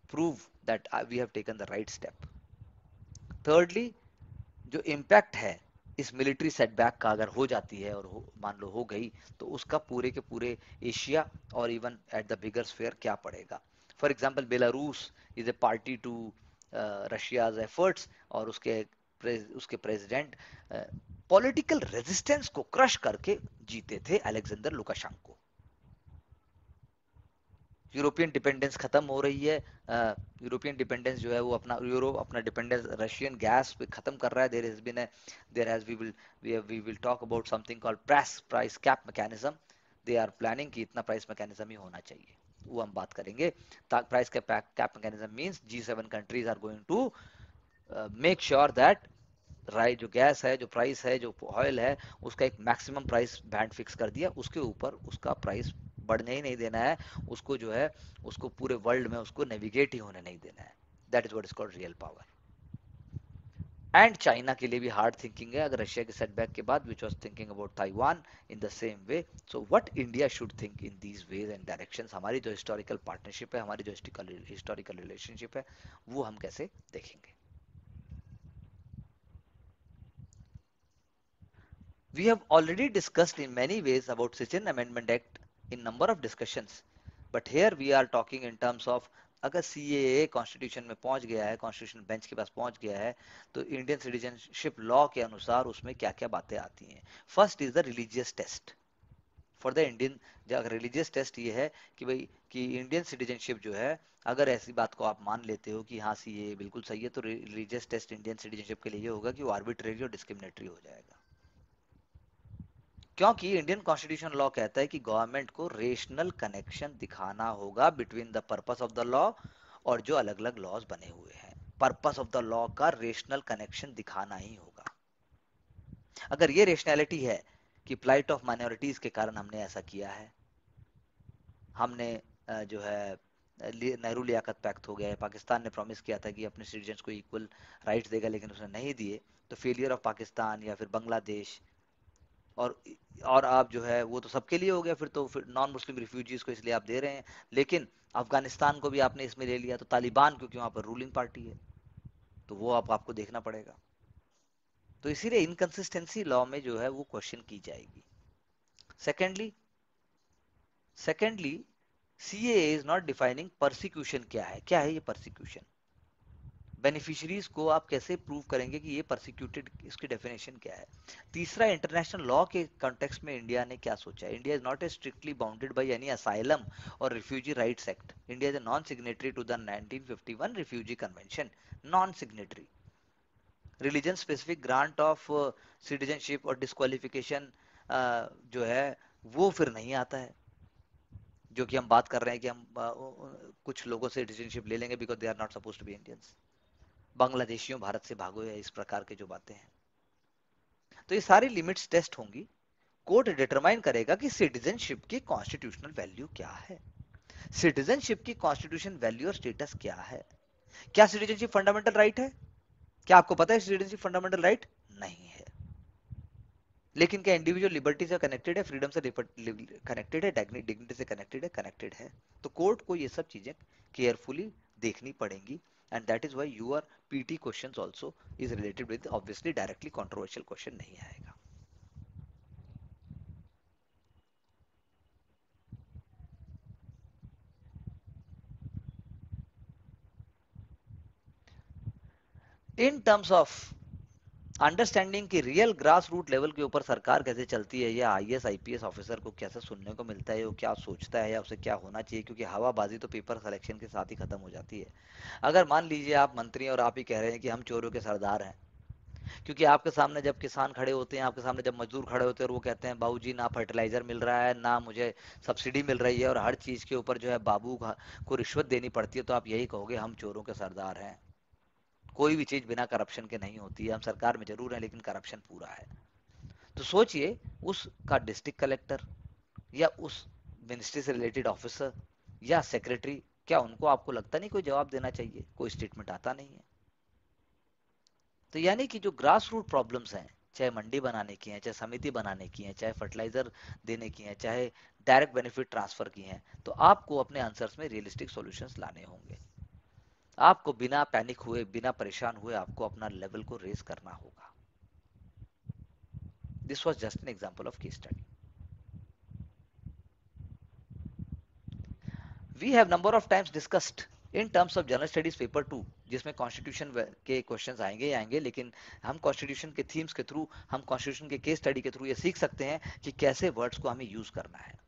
prove that we have taken the right step. Thirdly, जो इम्पैक्ट है इस मिलिट्री सेटबैक का अगर हो जाती है और मान लो हो गई, तो उसका पूरे के पूरे एशिया और even at the bigger sphere क्या पड़ेगा। For example, Belarus is a party to Russia's efforts, और उसके प्रेसिडेंट पॉलिटिकल रेजिस्टेंस को क्रश करके जीते थे अलेक्जेंडर लुकाशेंको। यूरोपियन डिपेंडेंस खत्म हो रही है, यूरोपियन डिपेंडेंस जो है वो अपना यूरोप अपना डिपेंडेंस रशियन गैस पे खत्म कर रहा है. There has we will talk about something called price cap mechanism. They are planning कि इतना प्राइस मैकेनिज्म ही होना चाहिए, वो हम बात करेंगे. Price cap mechanism means G7 countries are going to make sure that जो गैस है, जो प्राइस है, जो ऑयल है, उसका एक मैक्सिमम प्राइस बैंड फिक्स कर दिया, उसके ऊपर उसका प्राइस बढ़ने ही नहीं देना है, उसको जो है उसको पूरे वर्ल्ड में उसको नेविगेट ही होने नहीं देना है. That is what is called real power. And China के लिए भी हार्ड थिंकिंग है, अगर रशिया के सेटबैक के बाद which was thinking about Taiwan in the same way. So what India should think in these veg and directions. हमारी जो हिस्टोरिकल पार्टनरशिप है, हमारी जो हिस्टोरिकल रिलेशनशिप है, वो हम कैसे देखेंगे. We have already discussed in many ways about Sitchin Amendment Act in number of discussions, but here we are talking in terms of अगर CAA कॉन्स्टिट्यूशन में पहुंच गया है, कॉन्स्टिट्यूशन बेंच के पास पहुंच गया है, तो इंडियन सिटीजनशिप लॉ के अनुसार उसमें क्या क्या बातें आती हैं. First is the religious test for the Indian. Religious test ये है कि भाई कि इंडियन सिटीजनशिप जो है, अगर ऐसी बात को आप मान लेते हो कि हाँ CAA बिल्कुल सही है, तो रिलीजियस टेस्ट इंडियन सिटीजनशिप के लिए ये होगा कि वो आर्बिट्रेरी और डिस्क्रिमिनेटरी हो जाएगा. क्योंकि इंडियन कॉन्स्टिट्यूशन लॉ कहता है कि गवर्नमेंट को रेशनल कनेक्शन दिखाना होगा between the purpose of the law और जो अलग अलग लॉज बने हुए हैं. पर्पस ऑफ द लॉ का रेशनल कनेक्शन दिखाना ही होगा. अगर ये रेशनैलिटी है कि प्लाइट ऑफ माइनॉरिटीज के कारण हमने ऐसा किया है, हमने जो है नेहरू लियाकत पैक्ट हो गया है, पाकिस्तान ने प्रॉमिस किया था कि अपने सिटीजन्स को इक्वल राइट्स देगा, लेकिन उसने नहीं दिए, तो फेलियर ऑफ पाकिस्तान या फिर बांग्लादेश और और आप जो है वो तो सबके लिए हो गया, फिर नॉन मुस्लिम रिफ्यूजीज को इसलिए आप दे रहे हैं. लेकिन अफगानिस्तान को भी आपने इसमें ले लिया, तो तालिबान क्योंकि वहां पर रूलिंग पार्टी है, तो वो आपको देखना पड़ेगा. तो इसीलिए इनकंसिस्टेंसी लॉ में जो है वो क्वेश्चन की जाएगी. Secondly secondly CAA is not defining persecution. क्या है ये परसिक्यूशन. बेनिफिशरीज को आप कैसे प्रूव करेंगे कि ये परसिक्यूटेड, इसकी डेफिनेशन क्या है. तीसरा, इंटरनेशनल लॉ के कॉन्टेक्स्ट में इंडिया ने क्या सोचा है. India is not a strictly bounded by any asylum और refugee rights act. India is a non signatory to the 1951 refugee convention. Non signatory. Religion specific grant of citizenship और disqualification जो है वो फिर नहीं आता है, जो कि हम बात कर रहे हैं कि हम कुछ लोगों से सिटीजनशिप ले लेंगे because they are not suppose to be Indians. बांग्लादेशियों भारत से भागो, या इस प्रकार के जो बातें हैं. तो ये सारी लिमिट्स टेस्ट होंगी. कोर्ट डिटरमाइन करेगा कि सिटीजनशिप की कॉन्स्टिट्यूशनल वैल्यू क्या है. सिटीजनशिप की कॉन्स्टिट्यूशन वैल्यू और स्टेटस क्या है. क्या सिटीजनशिप फंडामेंटल राइट है. क्या आपको पता है सिटीजनशिप फंडामेंटल राइट नहीं है. लेकिन क्या इंडिविजुअल लिबर्टी से कनेक्टेड है, फ्रीडम से कनेक्टेड है, डिग्निटी से कनेक्टेड है. तो कोर्ट को ये सब चीजें केयरफुली देखनी पड़ेंगी. And that is why your PT questions also is related with, obviously directly controversial question नहीं आएगा. इन टर्म्स ऑफ अंडरस्टैंडिंग की रियल ग्रास रूट लेवल के ऊपर सरकार कैसे चलती है, या IAS IPS ऑफिसर को कैसे सुनने को मिलता है, वो क्या सोचता है या उसे क्या होना चाहिए, क्योंकि हवाबाजी तो पेपर सिलेक्शन के साथ ही खत्म हो जाती है. अगर मान लीजिए आप मंत्री और आप ही कह रहे हैं कि हम चोरों के सरदार हैं, क्योंकि आपके सामने जब किसान खड़े होते हैं, आपके सामने जब मजदूर खड़े होते हैं और वो कहते हैं बाबूजी ना फर्टिलाइजर मिल रहा है, ना मुझे सब्सिडी मिल रही है, और हर चीज के ऊपर जो है बाबू को रिश्वत देनी पड़ती है, तो आप यही कहोगे हम चोरों के सरदार हैं. कोई भी चीज बिना करप्शन के नहीं होती है. हम सरकार में जरूर है लेकिन करप्शन पूरा है. तो सोचिए उसका डिस्ट्रिक्ट कलेक्टर या उस मिनिस्ट्री से रिलेटेड ऑफिसर या सेक्रेटरी, क्या उनको आपको लगता नहीं कोई जवाब देना चाहिए, कोई स्टेटमेंट आता नहीं है. तो यानी कि जो ग्रास रूट प्रॉब्लम्स हैं, चाहे मंडी बनाने की हैं, चाहे समिति बनाने की हैं, चाहे फर्टिलाइजर देने की हैं, चाहे डायरेक्ट बेनिफिट ट्रांसफर की हैं, तो आपको अपने आंसर्स में रियलिस्टिक सॉल्यूशंस लाने होंगे. आपको बिना पैनिक हुए, बिना परेशान हुए आपको अपना लेवल को रेज करना होगा. This was just an example of case study. We have number of times discussed in terms of general studies paper 2, जिसमें कॉन्स्टिट्यूशन के क्वेश्चंस आएंगे ही आएंगे, लेकिन हम कॉन्स्टिट्यूशन के थीम्स के थ्रू, हम कॉन्स्टिट्यूशन के केस स्टडी के थ्रू ये सीख सकते हैं कि कैसे वर्ड्स को हमें यूज करना है.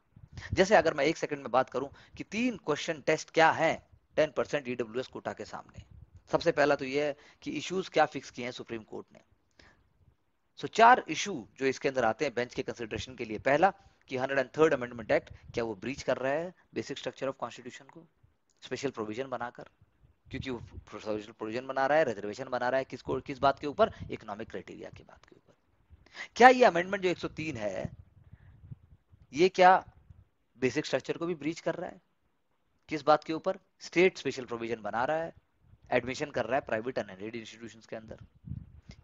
जैसे अगर मैं एक सेकंड में बात करूं कि 3 क्वेश्चन टेस्ट क्या है 10% ईडब्ल्यूएस कोटा के सामने। सबसे पहला तो यह है कि इश्यूज क्या फिक्स किए हैं सुप्रीम कोर्ट ने। सो 4 इशू जो इसके अंदर आते हैं बेंच के कंसिडरेशन के लिए। पहला कि 103rd अमेंडमेंट एक्ट क्या वो ब्रीच कर रहा है बेसिक स्ट्रक्चर ऑफ कॉन्स्टिट्यूशन को स्पेशल प्रोविजन बनाकर, क्योंकि वो स्पेशल प्रोविजन बना रहा है, रिजर्वेशन बना रहा है किसको, किस बात के ऊपर, इकोनॉमिक क्राइटेरिया की बात के ऊपर। क्या ये अमेंडमेंट जो 103 है ये क्या बेसिक स्ट्रक्चर को भी ब्रीच कर रहा है? किस बात के ऊपर? स्टेट स्पेशल प्रोविजन बना रहा है, एडमिशन कर रहा है प्राइवेट अनएडेड इंस्टीट्यूशंस के अंदर।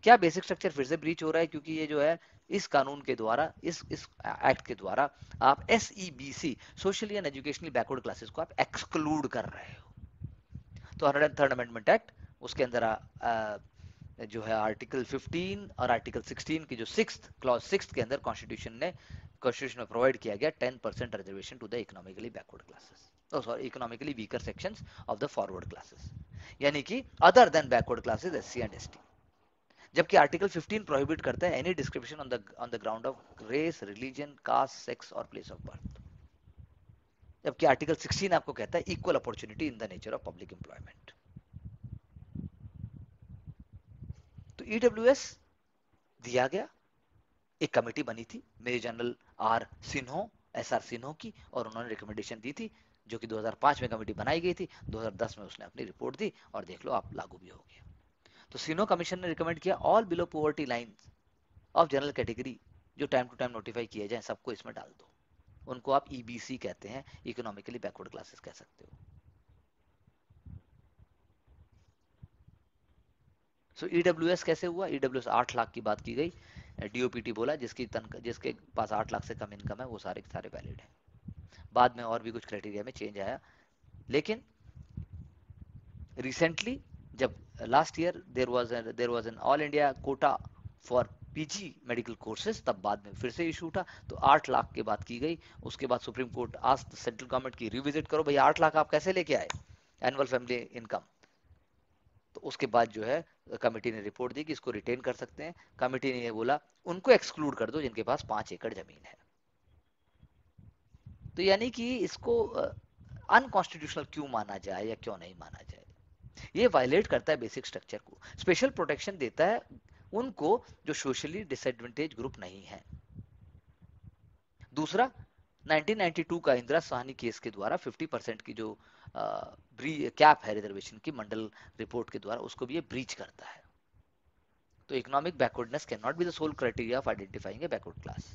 क्या बेसिक स्ट्रक्चर फिर से ब्रीच हो रहा है क्योंकि ये जो है इस कानून के द्वारा, इस एक्ट के द्वारा आप SEBC socially and educationally backward classes को आप एक्सक्लूड कर रहे हो। तो 103rd अमेंडमेंट एक्ट उसके अंदर जो है आर्टिकल 15 और आर्टिकल 16 की जो क्लॉज 6 के अंदर कॉन्स्टिट्यूशन में प्रोवाइड किया गया 10% reservation to the economically backward classes, sorry economically weaker sections of the forward classes, यानी कि other than backward classes SC and ST। जबकि आर्टिकल 15 प्रोहिबिट करता है any discrimination on the ground of race, religion, caste, sex और place of birth. जबकि article 16 आपको कहता है equal opportunity in the nature of public employment. तो EWS दिया गया, एक कमेटी बनी थी मेजर जनरल SR सिन्हो की, और उन्होंने रिकमेंडेशन दी थी जो कि 2005 में कमेटी बनाई गई थी, 2010 में उसने अपनी रिपोर्ट दी और देख लो आप लागू भी हो गया। तो सिन्हो कमीशन ने रिकमेंड किया all below poverty line of general category जो टाइम टू टाइम नोटिफाई किए जाए सबको इसमें डाल दो। उनको आप EBC कहते हैं, इकोनॉमिकली बैकवर्ड क्लासेस कह सकते हो। सो ईडब्ल्यूएस कैसे हुआ? ईडब्ल्यूएस 8 लाख की बात की गई, DOPT बोला जिसके पास 8 लाख से कम इनकम है वो सारे के सारे वैलिड है। बाद में और भी कुछ क्राइटेरिया में चेंज आया, लेकिन रिसेंटली जब last year there was an all India quota for PG medical courses, तब बाद में फिर से इशू उठा तो 8 लाख की बात की गई। उसके बाद सुप्रीम कोर्ट आज सेंट्रल गवर्नमेंट की रिविजिट करो भाई 8 लाख आप कैसे लेके आए एनुअल फैमिली इनकम। तो उसके बाद जो है कमेटी ने रिपोर्ट दी कि इसको रिटेन कर सकते हैं। कमेटी ने ये बोला उनको एक्सक्लूड कर दो जिनके पास 5 एकड़ जमीन है। तो यानी कि इसको अनकॉन्स्टिट्यूशनल क्यों माना जाए या क्यों नहीं माना जाए? ये वायलेट करता है बेसिक स्ट्रक्चर को, स्पेशल प्रोटेक्शन देता है उनको जो सोशली डिसएडवांटेज ग्रुप नहीं है। दूसरा 1992 का इंदिरा साहनी केस के द्वारा 50% की जो कैप है रिजर्वेशन की मंडल रिपोर्ट के द्वारा उसको भी ये ब्रीच करता है। तो economic backwardness can not be the sole criteria of identifying a backward class.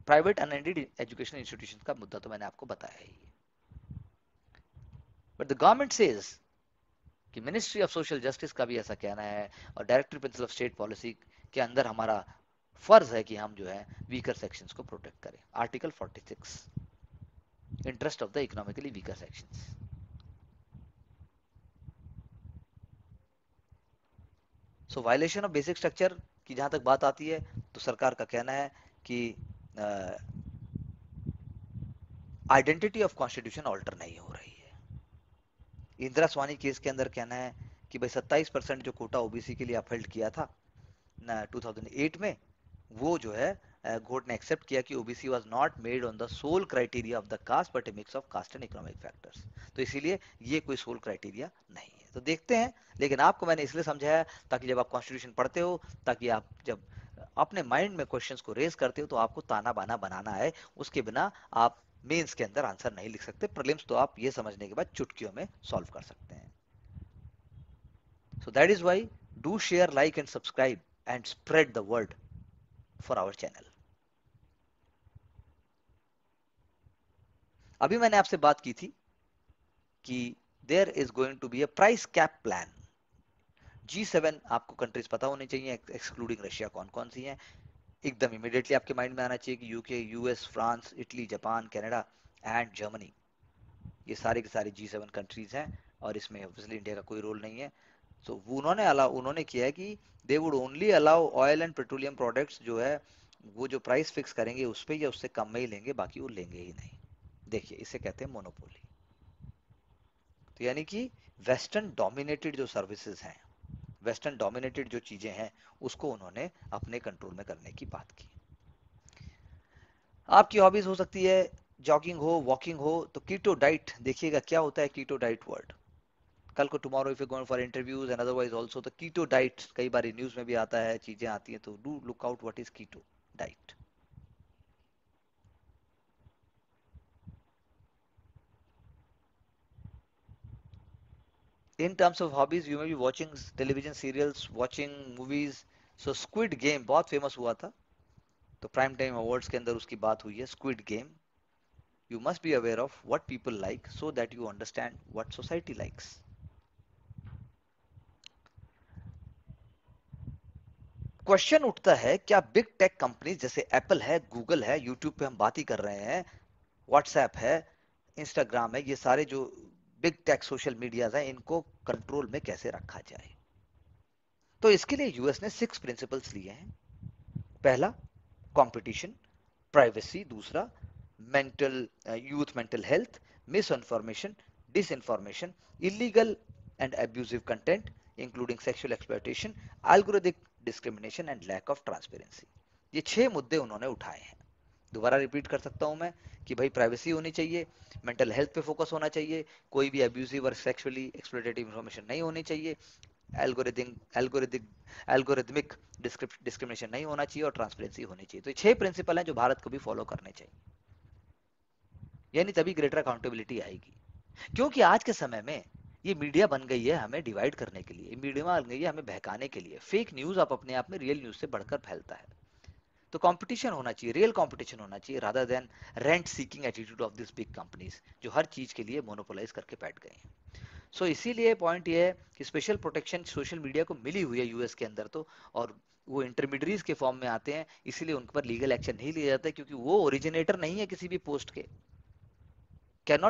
Private unaided education institution का मुद्दा तो मैंने आपको बताया ही है। बट द गवर्नमेंट सेज कि मिनिस्ट्री ऑफ सोशल जस्टिस का भी ऐसा कहना है और director principle of state policy के अंदर हमारा फर्ज है कि हम जो है वीकर सेक्शंस को प्रोटेक्ट करें। Article 46 interest of the economically weaker sections. So violation of basic structure की जहां तक बात आती है तो सरकार का कहना है कि आइडेंटिटी ऑफ कॉन्स्टिट्यूशन ऑल्टर नहीं हो रही है। इंदिरा स्वामी केस के अंदर कहना है कि भाई 27% जो कोटा OBC के लिए अपहेल्ड किया था 2008 में, वो जो है कोर्ट ने एक्सेप्ट किया कि OBC was not made on the sole criteria of the caste but a mix of caste and economic factors. तो इसीलिए ये कोई सोल क्राइटेरिया नहीं है। तो देखते हैं, लेकिन आपको मैंने इसलिए समझाया ताकि जब आप कॉन्स्टिट्यूशन पढ़ते हो, ताकि आप जब अपने माइंड में क्वेश्चंस को रेज करते हो तो आपको ताना बाना बनाना है, उसके बिना आप मेंस के अंदर आंसर नहीं लिख सकते। प्रीलिम्स तो आप ये समझने के बाद चुटकियों में सॉल्व कर सकते हैं। So that is why do share, like and subscribe and spread the word for our channel. अभी मैंने आपसे बात की थी कि there is going to be a price cap plan. G7 आपको कंट्रीज पता होनी चाहिए, एक्सक्लूडिंग रशिया कौन कौन सी हैं। एकदम इमीडिएटली आपके माइंड में आना चाहिए कि UK, US, France, Italy, Japan, Canada and Germany, ये सारे के सारे G7 कंट्रीज हैं और इसमें ऑब्वियसली इंडिया का कोई रोल नहीं है। तो उन्होंने किया है कि they would only allow oil and petroleum products जो है वो जो प्राइस फिक्स करेंगे उस पर या उससे कम में ही लेंगे, बाकी वो लेंगे ही नहीं। देखिए इसे कहते हैं मोनोपोली। तो यानी कि वेस्टर्न डोमिनेटेड जो सर्विसेज हैं, वेस्टर्न डोमिनेटेड जो चीजें हैं उसको उन्होंने अपने कंट्रोल में करने की बात की। आपकी हॉबीज हो सकती है जॉगिंग हो, वॉकिंग हो, तो कीटो डाइट देखिएगा क्या होता है कीटो डाइट वर्ड। कल को tomorrow if you going for interviews and otherwise also, तो कीटो डाइट कई बार न्यूज में भी आता है, चीजें आती हैं, तो do look out what is keto diet. In terms of hobbies, you may be watching television serials, watching movies. So Squid Game बहुत फेमस हुआ था, तो प्राइम टाइम अवार्ड्स के अंदर उसकी बात हुई है, squid game. You must be aware of what people like so that you understand what society likes. Question उठता है क्या बिग टेक कंपनीज जैसे एप्पल है, गूगल है, यूट्यूब पे हम बात ही कर रहे हैं, व्हाट्सएप है, इंस्टाग्राम है, ये सारे जो बिग टेक सोशल मीडियाज हैं, इनको कंट्रोल में कैसे रखा जाए? तो इसके लिए यूएस ने 6 प्रिंसिपल्स लिए हैं। पहला, कंपटीशन, प्राइवेसी। दूसरा, mental youth mental health, misinformation, disinformation, illegal and abusive content including sexual exploitation, algorithmic discrimination and lack of transparency. ये 6 मुद्दे उन्होंने उठाए हैं। दोबारा रिपीट कर सकता हूं मैं कि भाई प्राइवेसी होनी चाहिए, मेंटल हेल्थ पे फोकस होना चाहिए, कोई भी अब्यूजिव और सेक्सुअली एक्सप्लॉयटेटिव इन्फॉर्मेशन नहीं होनी चाहिए, एल्गोरिथम एल्गोरिथम एल्गोरिथमिक डिस्क्रिमिनेशन नहीं होना चाहिए, और ट्रांसपेरेंसी होनी चाहिए। तो ये 6 प्रिंसिपल हैं जो भारत को भी फॉलो करने चाहिए, यानी तभी ग्रेटर अकाउंटेबिलिटी आएगी। क्योंकि आज के समय में ये मीडिया बन गई है हमें डिवाइड करने के लिए, मीडिया बन गई है हमें बहकाने के लिए। फेक न्यूज आप अपने आप में रियल न्यूज से बढ़कर फैलता है। तो कंपटीशन होना चाहिए, रियल कंपटीशन होना चाहिए, rather than rent seeking attitude of this big companies जो हर चीज के लिए मोनोपोलाइज करके बैठ गए हैं। इसीलिए पॉइंट ये है कि स्पेशल प्रोटेक्शन सोशल मीडिया को मिली हुई है यूएस के अंदर, तो और वो इंटरमीडियरीज के फॉर्म में आते हैं, इसीलिए उन पर लीगल एक्शन नहीं लिया जाता है, क्योंकि वो ओरिजिनेटर नहीं है किसी भी पोस्ट के। Can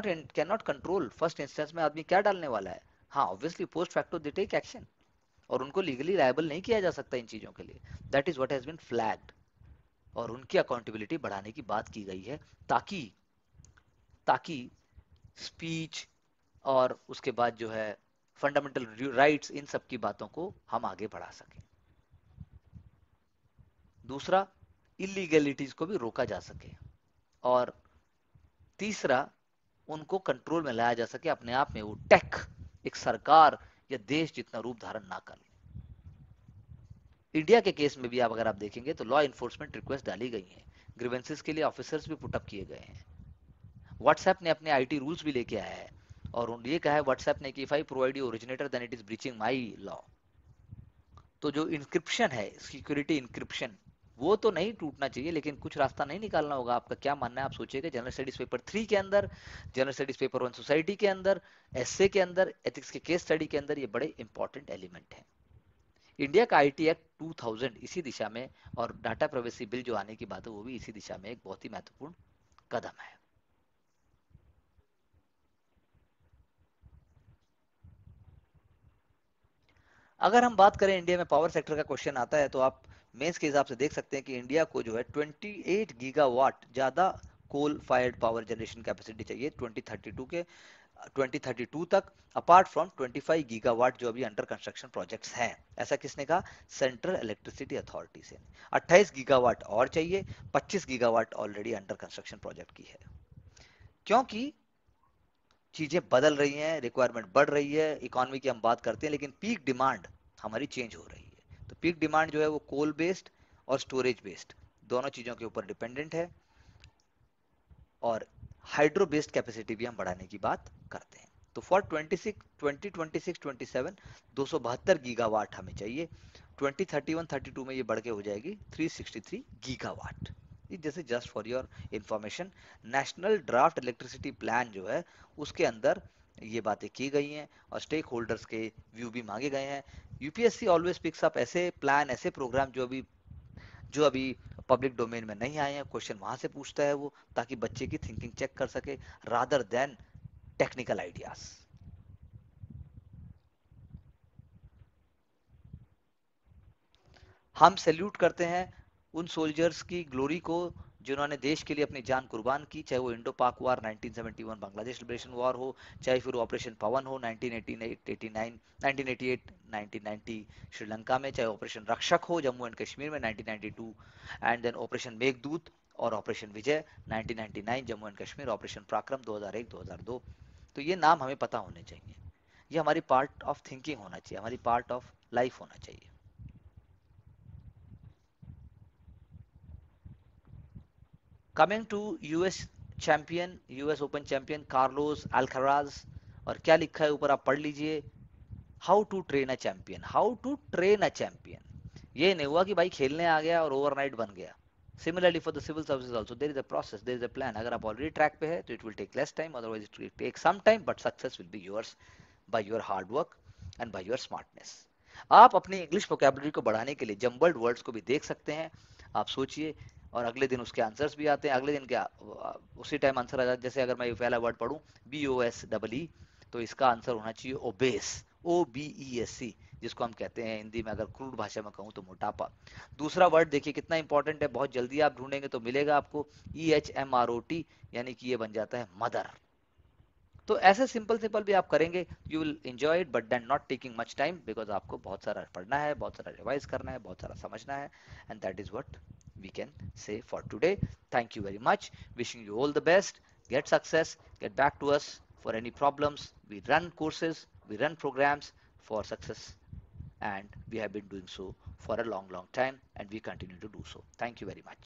not control first instance में आदमी क्या डालने वाला है। हाँ, obviously post facto they take action, और उनको लीगली लायबल नहीं किया जा सकता इन चीजों के लिए। That is what has been flagged, और उनकी अकाउंटेबिलिटी बढ़ाने की बात की गई है, ताकि ताकि स्पीच और उसके बाद जो है फंडामेंटल राइट्स, इन सब की बातों को हम आगे बढ़ा सकें। दूसरा, इलीगलिटीज को भी रोका जा सके, और तीसरा, उनको कंट्रोल में लाया जा सके, अपने आप में वो टेक एक सरकार या देश जितना रूप धारण ना कर ले। इंडिया के केस में भी आप अगर आप देखेंगे तो लॉ इन्फोर्समेंट रिक्वेस्ट डाली गई है, ग्रीवेंसेस के लिए ऑफिसर्स भी पुटअप किए गए हैं। व्हाट्सएप ने अपने आईटी रूल्स भी लेके आया है, और ये कहा है व्हाट्सएप ने कि if I provide you originator then it is breaching my law. तो जो इंक्रिप्शन है, सिक्योरिटी इंक्रिप्शन, वो तो नहीं टूटना चाहिए, लेकिन कुछ रास्ता नहीं निकालना होगा। आपका क्या मानना है, आप सोचिएगा जनरल स्टडीज पेपर 3 के अंदर, जनरल स्टडीज पेपर 1 सोसाइटी के अंदर, एसए के अंदर, एथिक्स के केस स्टडी के अंदर, ये बड़े इंपॉर्टेंट एलिमेंट है। इंडिया का आईटी एक्ट 2000 इसी दिशा में, और डाटा प्राइवेसी बिल जो आने की बात है वो भी इसी दिशा में एक बहुत ही महत्वपूर्ण कदम है। अगर हम बात करें इंडिया में पावर सेक्टर का क्वेश्चन आता है, तो आप मेंस के हिसाब से देख सकते हैं कि इंडिया को जो है 28 गीगावाट ज्यादा coal fired power generation capacity चाहिए 2032 के 2032 तक, अपार्ट फ्रॉम 25 गीगावाट जो अभी अंडर कंस्ट्रक्शन प्रोजेक्ट्स हैं। ऐसा किसने कहा? सेंट्रल इलेक्ट्रिसिटी अथॉरिटी से। 28 गीगावाट और चाहिए, 25 gigawatt already under construction project की है। क्योंकि चीजें बदल रही हैं, रिक्वायरमेंट बढ़ रही है, इकोनॉमी की हम बात करते हैं, लेकिन पीक डिमांड हमारी चेंज हो रही है। तो पीक डिमांड जो है वो कोल बेस्ड और स्टोरेज बेस्ड दोनों चीजों के ऊपर डिपेंडेंट है, और हाइड्रो बेस्ड कैपेसिटी भी हम बढ़ाने की बात करते हैं। तो फॉर 2026-27 272 गीगावाट हमें चाहिए। 2031-32 में ये बढ़ के हो जाएगी 363 गीगावाट। जैसे just for your information, national draft electricity plan जो है उसके अंदर ये बातें की गई हैं, और स्टेक होल्डर्स के व्यू भी मांगे गए हैं। यूपीएससी ऑलवेज पिक्स अप ऐसे प्लान, ऐसे प्रोग्राम जो अभी पब्लिक डोमेन में नहीं आए हैं, क्वेश्चन वहां से पूछता है वो, ताकि बच्चे की थिंकिंग चेक कर सके, रादर देन टेक्निकल आइडियाज। हम सैल्यूट करते हैं उन सोल्जर्स की ग्लोरी को जिन्होंने देश के लिए अपनी जान कुर्बान की, चाहे वो इंडो पाक वार 1971 बांग्लादेश लिबरेशन वॉर हो, चाहे फिर ऑपरेशन पवन हो 1989 1988 1990 श्रीलंका में, चाहे ऑपरेशन रक्षक हो जम्मू एंड कश्मीर में 1992, एंड देन ऑपरेशन मेघदूत और operation Vijay 1999 Jammu and Kashmir, operation पराक्रम 2001 2002। तो ये नाम हमें पता होने चाहिए, ये हमारी पार्ट ऑफ थिंकिंग होना चाहिए, हमारी पार्ट ऑफ लाइफ होना चाहिए। Coming to US champion, US Open champion Carlos Alcaraz, और क्या लिखा है ऊपर आप पढ़ लीजिए, how to train a champion, how to train a champion. ये नहीं हुआ कि भाई खेलने आ गया और ओवरनाइट बन गया। Similarly for the civil services also there is a process, there is a plan. अगर आप ऑलरेडी ट्रैक पे है तो it will take less time, otherwise it will take some time, but success will be yours by your hard work and by your smartness. आप अपनी English vocabulary को बढ़ाने के लिए जम्बल्ड वर्ड्स को भी देख सकते हैं, आप सोचिए, और अगले दिन उसके आंसर्स भी आते हैं। अगले दिन क्या, उसी टाइम आंसर आ जाता है। जैसे अगर मैं ये पहला वर्ड पढ़ूं BOSEE, तो इसका आंसर होना चाहिए ओबेस, OBESC, जिसको हम कहते हैं हिंदी में, अगर क्रूड भाषा में कहूँ तो मोटापा। दूसरा वर्ड देखिए कितना इंपॉर्टेंट है, बहुत जल्दी आप ढूंढेंगे तो मिलेगा आपको, EHMROT, यानी कि ये बन जाता है मदर। तो ऐसे सिंपल सिंपल भी आप करेंगे, you will enjoy it, but then not taking much time, because आपको बहुत सारा पढ़ना है, बहुत सारा रिवाइज करना है, बहुत सारा समझना है, and that is what we can say for today. Thank you very much. Wishing you all the best. Get success. Get back to us for any problems. We run courses, we run programs for success, and we have been doing so for a long, long time, and we continue to do so. Thank you very much.